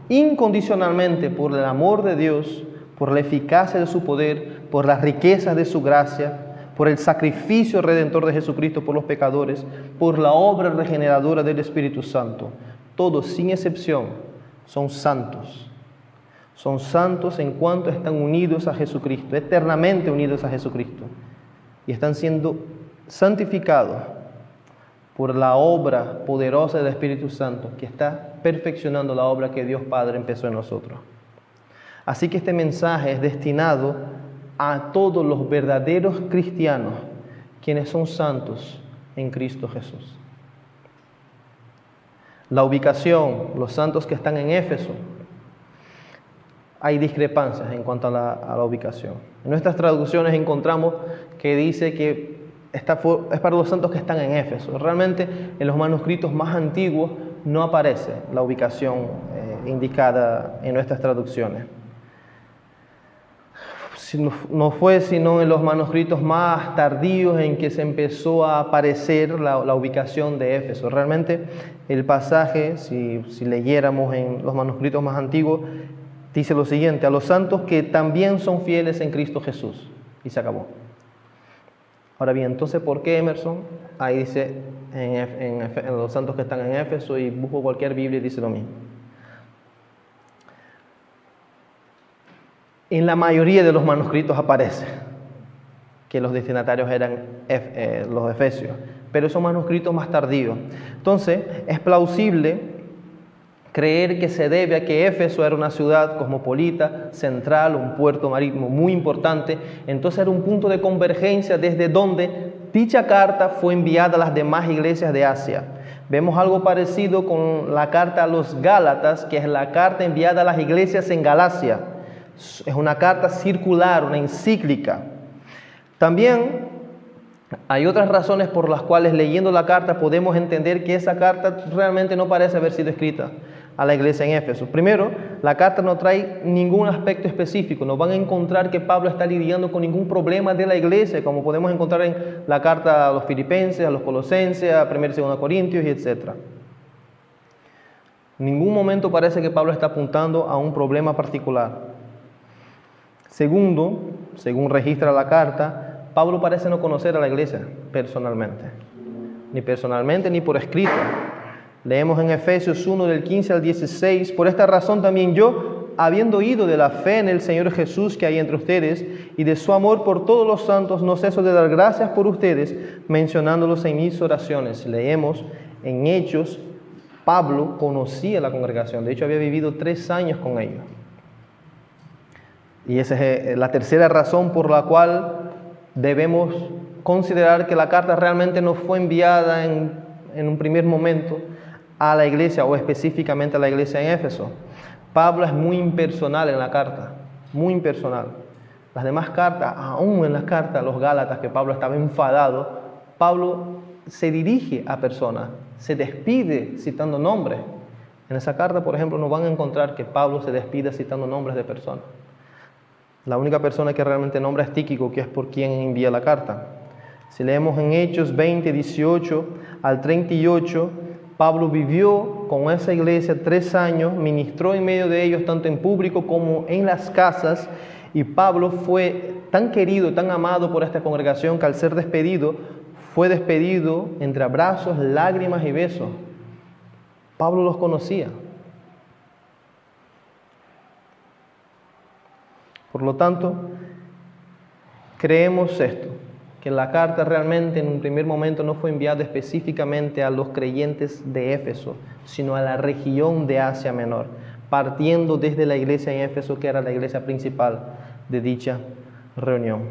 incondicionalmente por el amor de Dios, por la eficacia de su poder, por las riquezas de su gracia, por el sacrificio redentor de Jesucristo por los pecadores, por la obra regeneradora del Espíritu Santo. Todos, sin excepción, son santos. Son santos en cuanto están unidos a Jesucristo, eternamente unidos a Jesucristo. Y están siendo santificados por la obra poderosa del Espíritu Santo, que está perfeccionando la obra que Dios Padre empezó en nosotros. Así que este mensaje es destinado a todos los verdaderos cristianos, quienes son santos en Cristo Jesús. La ubicación, los santos que están en Éfeso, hay discrepancias en cuanto a la ubicación. En nuestras traducciones encontramos que dice que es para los santos que están en Éfeso. Realmente en los manuscritos más antiguos no aparece la ubicación indicada en nuestras traducciones. No fue sino en los manuscritos más tardíos en que se empezó a aparecer la ubicación de Éfeso. Realmente el pasaje, si leyéramos en los manuscritos más antiguos, dice lo siguiente: a los santos que también son fieles en Cristo Jesús. Y se acabó. Ahora bien, entonces, ¿por qué Emerson? Ahí dice en los santos que están en Éfeso, y busco cualquier Biblia y dice lo mismo. En la mayoría de los manuscritos aparece que los destinatarios eran los efesios, pero son manuscritos más tardíos. Entonces, es plausible creer que se debe a que Éfeso era una ciudad cosmopolita, central, un puerto marítimo muy importante. Entonces era un punto de convergencia desde donde dicha carta fue enviada a las demás iglesias de Asia. Vemos algo parecido con la carta a los Gálatas, que es la carta enviada a las iglesias en Galacia. Es una carta circular, una encíclica. También hay otras razones por las cuales leyendo la carta podemos entender que esa carta realmente no parece haber sido escrita a la iglesia en Éfeso. Primero, la carta no trae ningún aspecto específico. No van a encontrar que Pablo está lidiando con ningún problema de la iglesia, como podemos encontrar en la carta a los Filipenses, a los Colosenses, a 1 y 2 Corintios, y etc. En ningún momento parece que Pablo está apuntando a un problema particular. Segundo, según registra la carta, Pablo parece no conocer a la iglesia personalmente, ni por escrito. Leemos en Efesios 1 del 15 al 16, por esta razón también yo, habiendo oído de la fe en el Señor Jesús que hay entre ustedes y de su amor por todos los santos, no ceso de dar gracias por ustedes, mencionándolos en mis oraciones. Leemos en Hechos, Pablo conocía la congregación, de hecho había vivido 3 años con ellos. Y esa es la tercera razón por la cual debemos considerar que la carta realmente no fue enviada en un primer momento a la iglesia o específicamente a la iglesia en Éfeso. Pablo es muy impersonal en la carta, muy impersonal. Las demás cartas, aún en la carta a los Gálatas, que Pablo estaba enfadado, Pablo se dirige a personas, se despide citando nombres. En esa carta, por ejemplo, no van a encontrar que Pablo se despida citando nombres de personas. La única persona que realmente nombra es Tíquico, que es por quien envía la carta. Si leemos en Hechos 20, 18 al 38, Pablo vivió con esa iglesia 3 años, ministró en medio de ellos tanto en público como en las casas, y Pablo fue tan querido, tan amado por esta congregación que al ser despedido, fue despedido entre abrazos, lágrimas y besos. Pablo los conocía. Por lo tanto, creemos esto, que la carta realmente en un primer momento no fue enviada específicamente a los creyentes de Éfeso, sino a la región de Asia Menor, partiendo desde la iglesia en Éfeso, que era la iglesia principal de dicha reunión.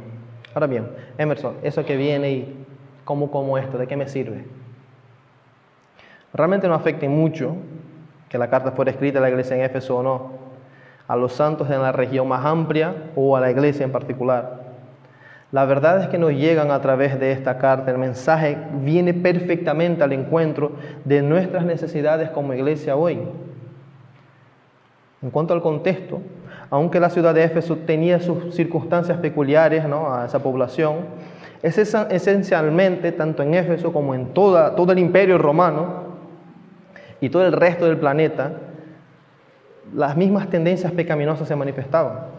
Ahora bien, Emerson, eso que viene y como esto, ¿de qué me sirve? Realmente no afecta mucho que la carta fuera escrita a la iglesia en Éfeso o no, a los santos en la región más amplia o a la iglesia en particular. La verdad es que nos llegan a través de esta carta. El mensaje viene perfectamente al encuentro de nuestras necesidades como iglesia hoy. En cuanto al contexto, aunque la ciudad de Éfeso tenía sus circunstancias peculiares, ¿no?, a esa población, es esencialmente, tanto en Éfeso como en todo el imperio romano y todo el resto del planeta, las mismas tendencias pecaminosas se manifestaban.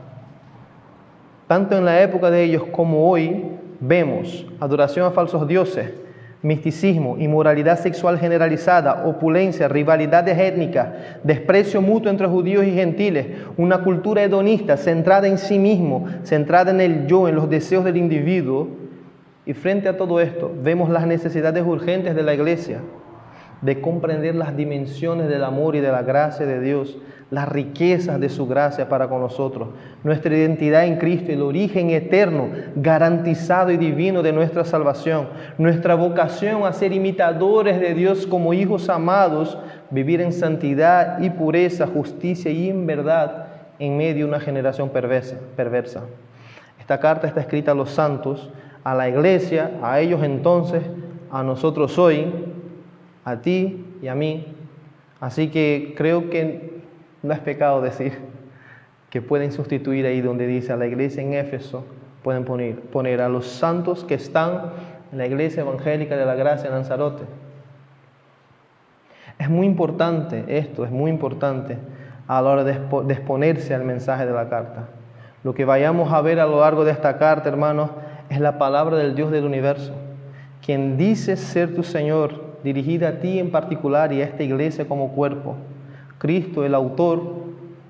Tanto en la época de ellos como hoy vemos adoración a falsos dioses, misticismo, inmoralidad sexual generalizada, opulencia, rivalidades étnicas, desprecio mutuo entre judíos y gentiles, una cultura hedonista centrada en sí mismo, centrada en el yo, en los deseos del individuo. Y frente a todo esto vemos las necesidades urgentes de la iglesia de comprender las dimensiones del amor y de la gracia de Dios, las riquezas de su gracia para con nosotros, nuestra identidad en Cristo, el origen eterno, garantizado y divino de nuestra salvación, nuestra vocación a ser imitadores de Dios como hijos amados, vivir en santidad y pureza, justicia y en verdad en medio de una generación perversa. Esta carta está escrita a los santos, a la iglesia, a ellos entonces, a nosotros hoy, a ti y a mí. Así que creo que no es pecado decir que pueden sustituir ahí donde dice a la iglesia en Éfeso, pueden poner a los santos que están en la iglesia evangélica de la gracia en Lanzarote. Es muy importante esto, es muy importante a la hora de exponerse al mensaje de la carta. Lo que vayamos a ver a lo largo de esta carta, hermanos, es la palabra del Dios del universo, quien dice ser tu Señor, dirigida a ti en particular y a esta iglesia como cuerpo. Cristo, el autor,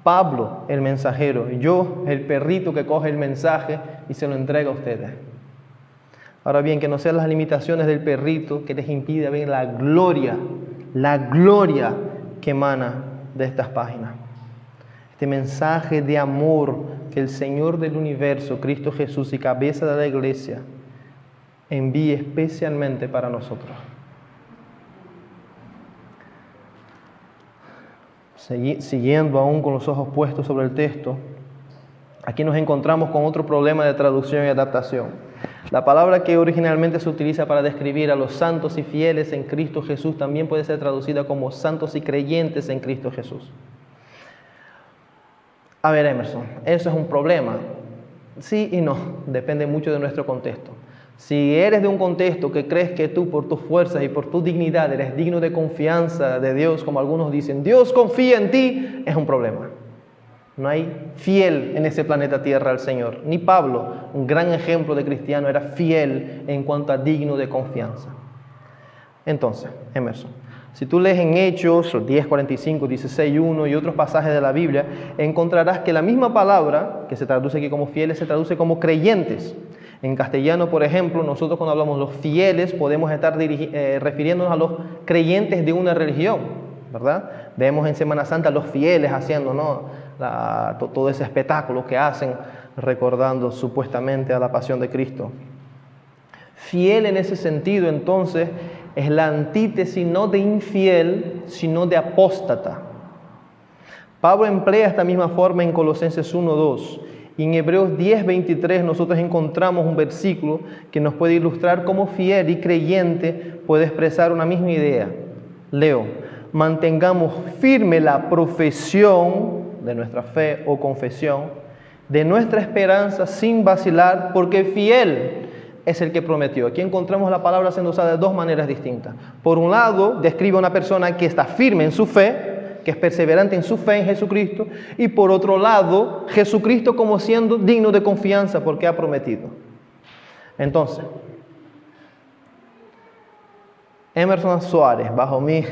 Pablo, el mensajero, yo, el perrito que coge el mensaje y se lo entrega a ustedes. Ahora bien, que no sean las limitaciones del perrito que les impide ver la gloria que emana de estas páginas. Este mensaje de amor que el Señor del universo, Cristo Jesús y cabeza de la iglesia, envía especialmente para nosotros. Siguiendo aún con los ojos puestos sobre el texto, aquí nos encontramos con otro problema de traducción y adaptación. La palabra que originalmente se utiliza para describir a los santos y fieles en Cristo Jesús también puede ser traducida como santos y creyentes en Cristo Jesús. A ver, Emerson, ¿eso es un problema? Sí y no, depende mucho de nuestro contexto. Si eres de un contexto que crees que tú por tus fuerzas y por tu dignidad eres digno de confianza de Dios, como algunos dicen, Dios confía en ti, es un problema. No hay fiel en ese planeta Tierra al Señor. Ni Pablo, un gran ejemplo de cristiano, era fiel en cuanto a digno de confianza. Entonces, Emerson, si tú lees en Hechos 10:45, 16:1 y otros pasajes de la Biblia, encontrarás que la misma palabra, que se traduce aquí como fieles, se traduce como creyentes. En castellano, por ejemplo, nosotros cuando hablamos los fieles podemos estar refiriéndonos a los creyentes de una religión, ¿verdad? Vemos en Semana Santa los fieles haciendo, ¿no?, todo ese espectáculo que hacen recordando supuestamente a la pasión de Cristo. Fiel en ese sentido, entonces, es la antítesis no de infiel, sino de apóstata. Pablo emplea esta misma forma en Colosenses 1:2. Y en Hebreos 10:23 nosotros encontramos un versículo que nos puede ilustrar cómo fiel y creyente puede expresar una misma idea. Leo: mantengamos firme la profesión de nuestra fe o confesión, de nuestra esperanza sin vacilar, porque fiel es el que prometió. Aquí encontramos la palabra siendo usada de dos maneras distintas. Por un lado, describe a una persona que está firme en su fe, que es perseverante en su fe en Jesucristo, y por otro lado, Jesucristo como siendo digno de confianza porque ha prometido. Entonces, Emerson Suárez, bajo mi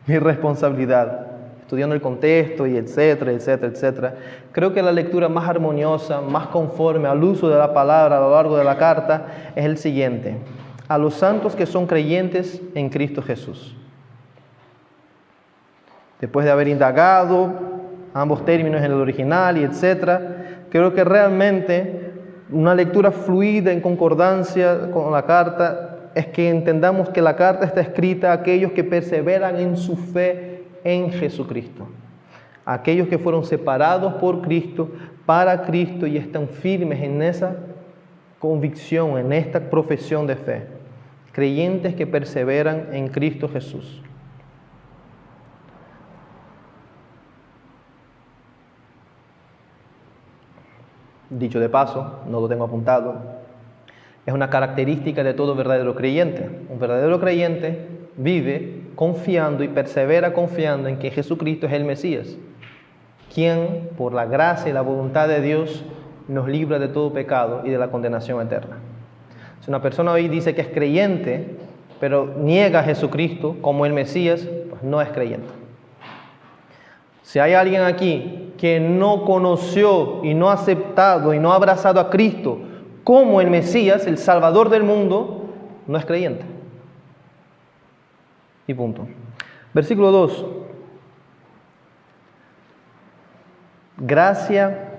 responsabilidad, estudiando el contexto y etcétera, etcétera, etcétera, creo que la lectura más armoniosa, más conforme al uso de la palabra a lo largo de la carta es el siguiente: a los santos que son creyentes en Cristo Jesús. Después de haber indagado ambos términos en el original y etcétera, creo que realmente una lectura fluida en concordancia con la carta es que entendamos que la carta está escrita a aquellos que perseveran en su fe en Jesucristo, aquellos que fueron separados por Cristo, para Cristo, y están firmes en esa convicción, en esta profesión de fe, creyentes que perseveran en Cristo Jesús. Dicho de paso, no lo tengo apuntado, es una característica de todo verdadero creyente. Un verdadero creyente vive confiando y persevera confiando en que Jesucristo es el Mesías, quien por la gracia y la voluntad de Dios nos libra de todo pecado y de la condenación eterna. Si una persona hoy dice que es creyente, pero niega a Jesucristo como el Mesías, pues no es creyente. Si hay alguien aquí que no conoció y no ha aceptado y no ha abrazado a Cristo como el Mesías, el Salvador del mundo, no es creyente. Y punto. Versículo 2. Gracia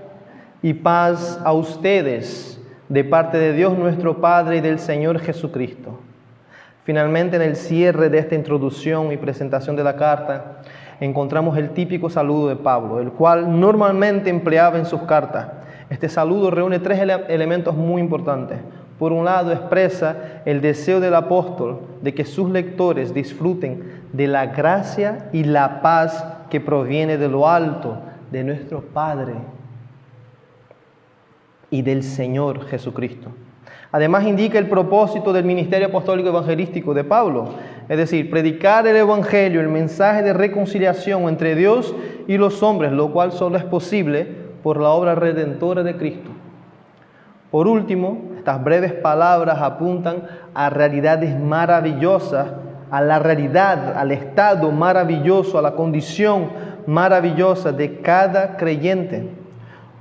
y paz a ustedes de parte de Dios nuestro Padre y del Señor Jesucristo. Finalmente, en el cierre de esta introducción y presentación de la carta, encontramos el típico saludo de Pablo, el cual normalmente empleaba en sus cartas. Este saludo reúne tres elementos muy importantes. Por un lado, expresa el deseo del apóstol de que sus lectores disfruten de la gracia y la paz que proviene de lo alto, de nuestro Padre y del Señor Jesucristo. Además, indica el propósito del ministerio apostólico evangelístico de Pablo, es decir, predicar el evangelio, el mensaje de reconciliación entre Dios y los hombres, lo cual solo es posible por la obra redentora de Cristo. Por último, estas breves palabras apuntan a realidades maravillosas, a la realidad, al estado maravilloso, a la condición maravillosa de cada creyente.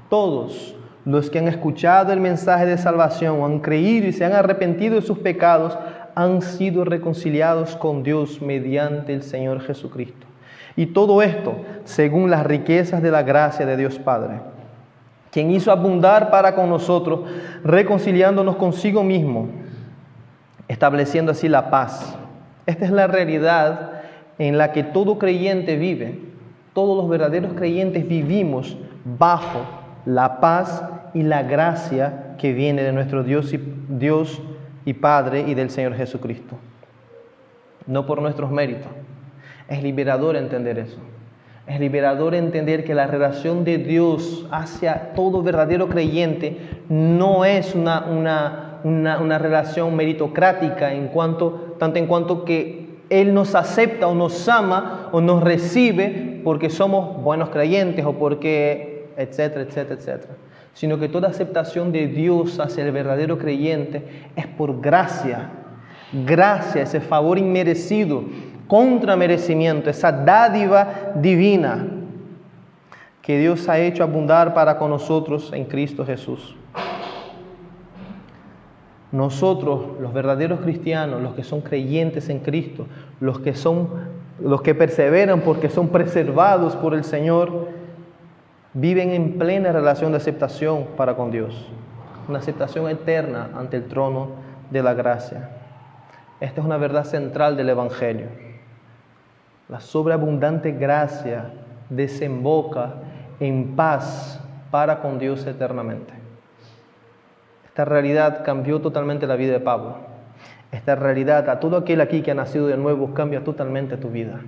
Todos los que han escuchado el mensaje de salvación, han creído y se han arrepentido de sus pecados, han sido reconciliados con Dios mediante el Señor Jesucristo. Y todo esto según las riquezas de la gracia de Dios Padre, quien hizo abundar para con nosotros, reconciliándonos consigo mismo, estableciendo así la paz. Esta es la realidad en la que todo creyente vive. Todos los verdaderos creyentes vivimos bajo la paz y la gracia que viene de nuestro Dios y Padre y del Señor Jesucristo. No por nuestros méritos. Es liberador entender eso. Es liberador entender que la relación de Dios hacia todo verdadero creyente no es una relación meritocrática tanto en cuanto que Él nos acepta o nos ama o nos recibe porque somos buenos creyentes o porque etcétera, etcétera, etcétera. Sino que toda aceptación de Dios hacia el verdadero creyente es por gracia. Gracia, ese favor inmerecido, contra merecimiento, esa dádiva divina que Dios ha hecho abundar para con nosotros en Cristo Jesús. Nosotros, los verdaderos cristianos, los que son creyentes en Cristo, los que perseveran porque son preservados por el Señor, viven en plena relación de aceptación para con Dios, una aceptación eterna ante el trono de la gracia. Esta es una verdad central del Evangelio. La sobreabundante gracia desemboca en paz para con Dios eternamente. Esta realidad cambió totalmente la vida de Pablo. Esta realidad, a todo aquel aquí que ha nacido de nuevo, cambia totalmente tu vida.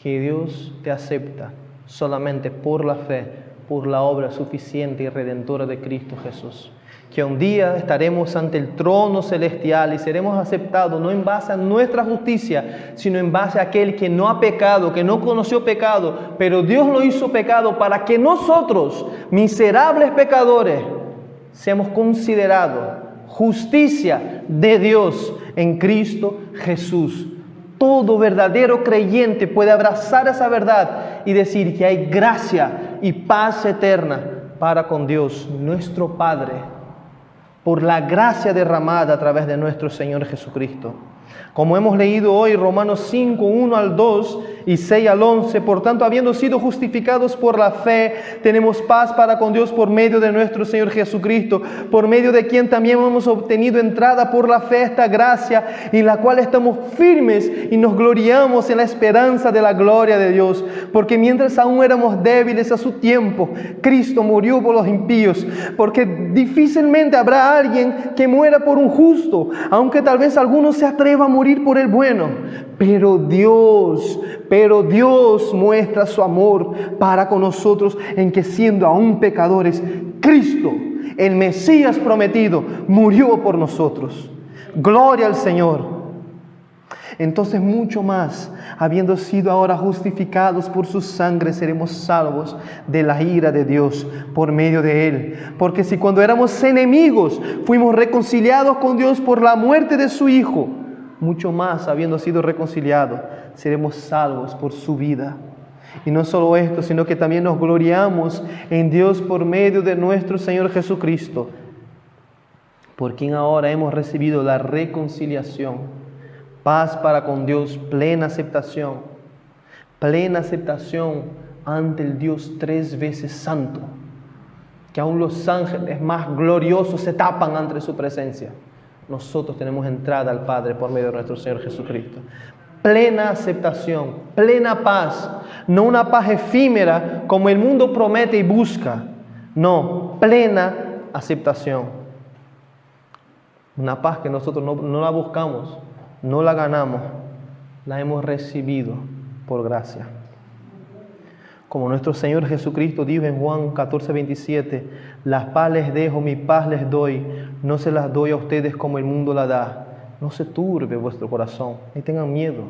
Que Dios te acepta solamente por la fe, por la obra suficiente y redentora de Cristo Jesús. Que un día estaremos ante el trono celestial y seremos aceptados no en base a nuestra justicia, sino en base a aquel que no ha pecado, que no conoció pecado, pero Dios lo hizo pecado para que nosotros, miserables pecadores, seamos considerados justicia de Dios en Cristo Jesús. Todo verdadero creyente puede abrazar esa verdad y decir que hay gracia y paz eterna para con Dios, nuestro Padre, por la gracia derramada a través de nuestro Señor Jesucristo. Como hemos leído hoy, Romanos 5, 1 al 2 y 6 al 11, por tanto, habiendo sido justificados por la fe, tenemos paz para con Dios por medio de nuestro Señor Jesucristo, por medio de quien también hemos obtenido entrada por la fe a esta gracia, en la cual estamos firmes y nos gloriamos en la esperanza de la gloria de Dios. Porque mientras aún éramos débiles a su tiempo, Cristo murió por los impíos, porque difícilmente habrá alguien que muera por un justo, aunque tal vez alguno se atreva a morir por el bueno. Pero Dios muestra su amor para con nosotros en que siendo aún pecadores, Cristo, el Mesías prometido, murió por nosotros. Gloria al Señor. Entonces mucho más, habiendo sido ahora justificados por su sangre, seremos salvos de la ira de Dios por medio de Él. Porque si cuando éramos enemigos fuimos reconciliados con Dios por la muerte de su Hijo, mucho más, habiendo sido reconciliados, seremos salvos por su vida. Y no solo esto, sino que también nos gloriamos en Dios por medio de nuestro Señor Jesucristo, por quien ahora hemos recibido la reconciliación, paz para con Dios, plena aceptación ante el Dios 3 veces santo, que aún los ángeles más gloriosos se tapan ante su presencia. Nosotros tenemos entrada al Padre por medio de nuestro Señor Jesucristo. Plena aceptación, plena paz, no una paz efímera como el mundo promete y busca. No, plena aceptación. Una paz que nosotros no la buscamos, no la ganamos, la hemos recibido por gracia. Como nuestro Señor Jesucristo dijo en Juan 14:27, la paz les dejo, mi paz les doy, no se las doy a ustedes como el mundo la da. No se turbe vuestro corazón, ni tengan miedo.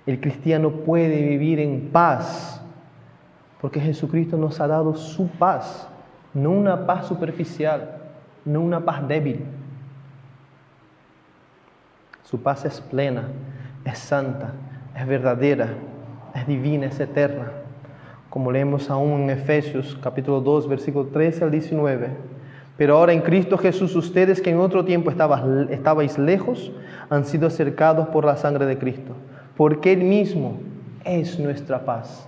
El cristiano puede vivir en paz, porque Jesucristo nos ha dado su paz, no una paz superficial, no una paz débil. Su paz es plena, es santa, es verdadera, es divina, es eterna. Como leemos aún en Efesios capítulo 2, versículo 13 al 19. Pero ahora en Cristo Jesús, ustedes que en otro tiempo estabais lejos, han sido acercados por la sangre de Cristo. Porque Él mismo es nuestra paz.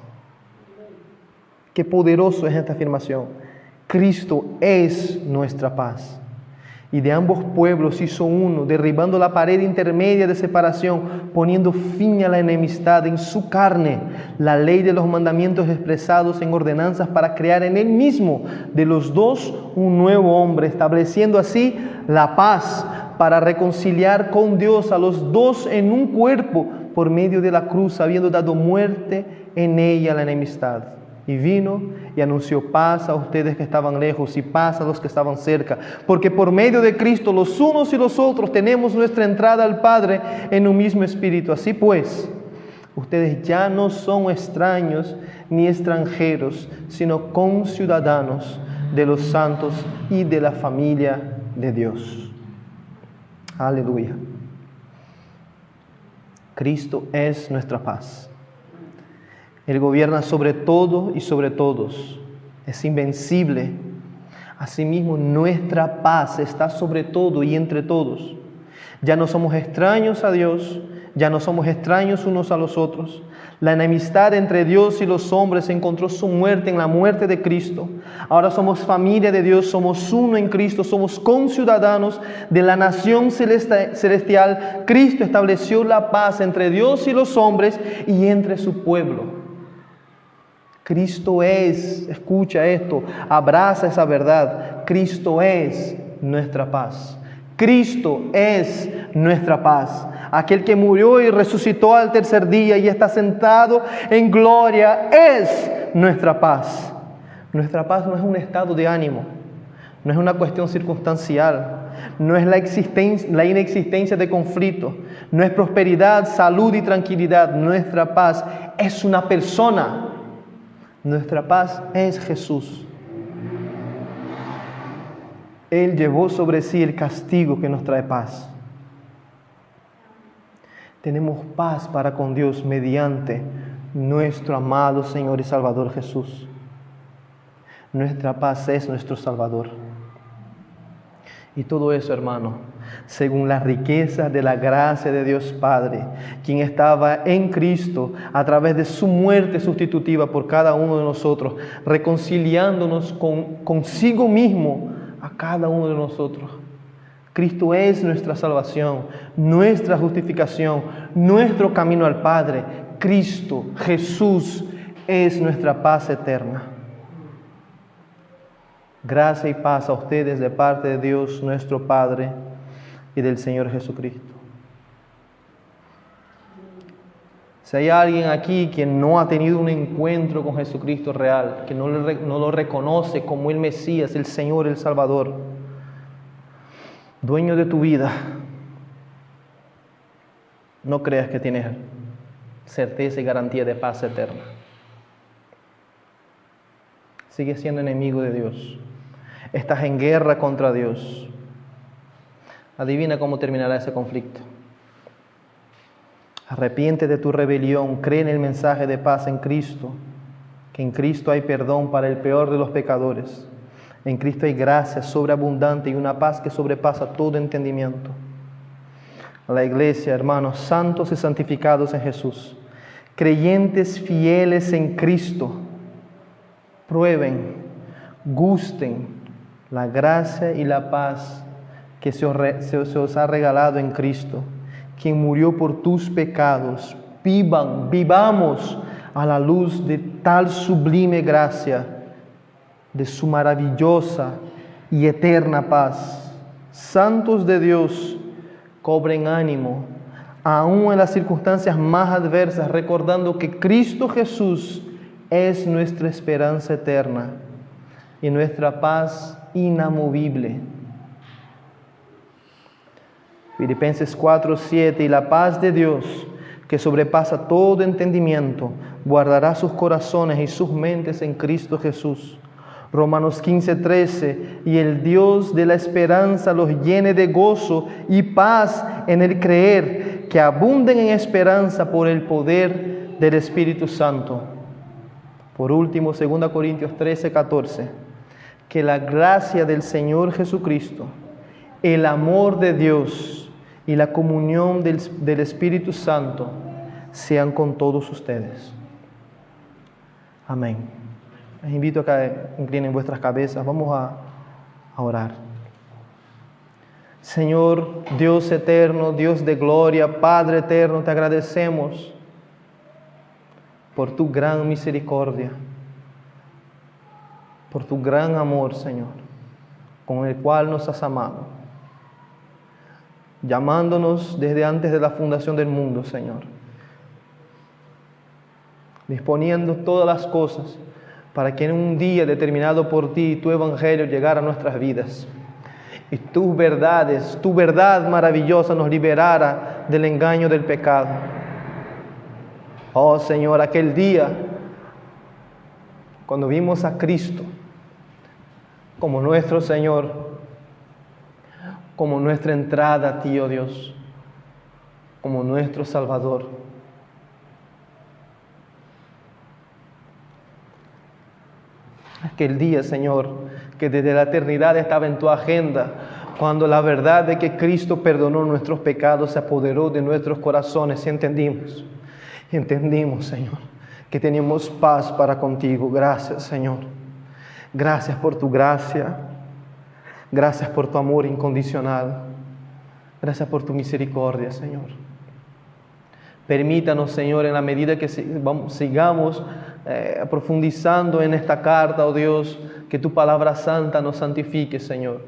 Qué poderoso es esta afirmación. Cristo es nuestra paz. Y de ambos pueblos hizo uno, derribando la pared intermedia de separación, poniendo fin a la enemistad en su carne, la ley de los mandamientos expresados en ordenanzas para crear en él mismo de los dos un nuevo hombre, estableciendo así la paz para reconciliar con Dios a los dos en un cuerpo por medio de la cruz, habiendo dado muerte en ella a la enemistad. Y vino y anunció paz a ustedes que estaban lejos y paz a los que estaban cerca. Porque por medio de Cristo los unos y los otros tenemos nuestra entrada al Padre en un mismo espíritu. Así pues, ustedes ya no son extraños ni extranjeros, sino conciudadanos de los santos y de la familia de Dios. Aleluya. Cristo es nuestra paz. Él gobierna sobre todo y sobre todos. Es invencible. Asimismo, nuestra paz está sobre todo y entre todos. Ya no somos extraños a Dios, ya no somos extraños unos a los otros. La enemistad entre Dios y los hombres encontró su muerte en la muerte de Cristo. Ahora somos familia de Dios, somos uno en Cristo, somos conciudadanos de la nación celestial. Cristo estableció la paz entre Dios y los hombres y entre su pueblo. Cristo es, escucha esto, abraza esa verdad. Cristo es nuestra paz. Cristo es nuestra paz. Aquel que murió y resucitó al tercer día y está sentado en gloria es nuestra paz. Nuestra paz no es un estado de ánimo, no es una cuestión circunstancial, no es la inexistencia de conflicto, no es prosperidad, salud y tranquilidad. Nuestra paz es una persona. Nuestra paz es Jesús. Él llevó sobre sí el castigo que nos trae paz. Tenemos paz para con Dios mediante nuestro amado Señor y Salvador Jesús. Nuestra paz es nuestro Salvador. Y todo eso, hermano, según la riqueza de la gracia de Dios Padre, quien estaba en Cristo a través de su muerte sustitutiva por cada uno de nosotros, reconciliándonos consigo mismo a cada uno de nosotros. Cristo es nuestra salvación, nuestra justificación, nuestro camino al Padre. Cristo, Jesús, es nuestra paz eterna. Gracia y paz a ustedes de parte de Dios nuestro Padre y del Señor Jesucristo. Si hay alguien aquí que no ha tenido un encuentro con Jesucristo real, que no lo reconoce como el Mesías, el Señor, el Salvador, dueño de tu vida, no creas que tienes certeza y garantía de paz eterna. Sigues siendo enemigo de Dios. Estás en guerra contra Dios. Adivina cómo terminará ese conflicto. Arrepiente de tu rebelión, cree en el mensaje de paz en Cristo, que en Cristo hay perdón para el peor de los pecadores. En Cristo hay gracia sobreabundante y una paz que sobrepasa todo entendimiento. A la iglesia, hermanos, santos y santificados en Jesús, creyentes fieles en Cristo, prueben, gusten la gracia y la paz que se os ha regalado en Cristo, quien murió por tus pecados. Vivamos a la luz de tal sublime gracia, de su maravillosa y eterna paz. Santos de Dios, cobren ánimo, aún en las circunstancias más adversas, recordando que Cristo Jesús es nuestra esperanza eterna y nuestra paz inamovible. Filipenses 4:7, y la paz de Dios, que sobrepasa todo entendimiento, guardará sus corazones y sus mentes en Cristo Jesús. Romanos 15:13, y el Dios de la esperanza los llene de gozo y paz en el creer, que abunden en esperanza por el poder del Espíritu Santo. Por último, 2 Corintios 13:14, que la gracia del Señor Jesucristo, el amor de Dios y la comunión del Espíritu Santo sean con todos ustedes. Amén. Les invito a que inclinen vuestras cabezas. Vamos a orar. Señor, Dios eterno, Dios de gloria, Padre eterno, te agradecemos por tu gran misericordia, por tu gran amor, Señor, con el cual nos has amado, llamándonos desde antes de la fundación del mundo, Señor, disponiendo todas las cosas para que en un día determinado por ti tu evangelio llegara a nuestras vidas y tus verdades, tu verdad maravillosa nos liberara del engaño del pecado. Oh Señor, aquel día cuando vimos a Cristo como nuestro Señor, como nuestra entrada a ti, oh Dios, como nuestro Salvador. Aquel día, Señor, que desde la eternidad estaba en tu agenda, cuando la verdad de que Cristo perdonó nuestros pecados se apoderó de nuestros corazones y entendimos, Señor, que teníamos paz para contigo. Gracias, Señor. Gracias por tu gracia. Gracias por tu amor incondicional. Gracias por tu misericordia, Señor. Permítanos, Señor, en la medida que sigamos profundizando en esta carta, oh Dios, que tu palabra santa nos santifique, Señor.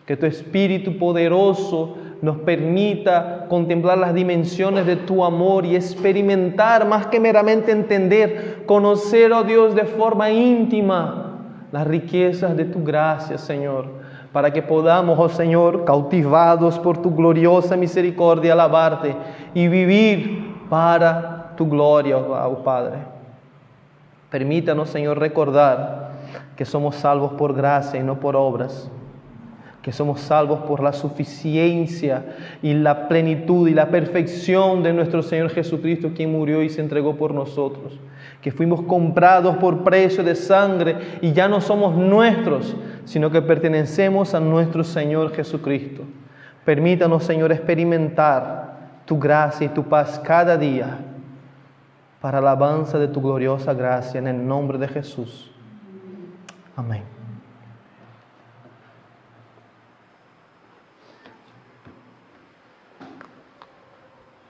Que tu Espíritu poderoso nos permita contemplar las dimensiones de tu amor y experimentar, más que meramente entender, conocer, oh Dios, de forma íntima las riquezas de tu gracia, Señor, para que podamos, oh Señor, cautivados por tu gloriosa misericordia, alabarte y vivir para tu gloria, oh Padre. Permítanos, Señor, recordar que somos salvos por gracia y no por obras, que somos salvos por la suficiencia y la plenitud y la perfección de nuestro Señor Jesucristo, quien murió y se entregó por nosotros, que fuimos comprados por precio de sangre y ya no somos nuestros, sino que pertenecemos a nuestro Señor Jesucristo. Permítanos, Señor, experimentar tu gracia y tu paz cada día para la alabanza de tu gloriosa gracia, en el nombre de Jesús. Amén.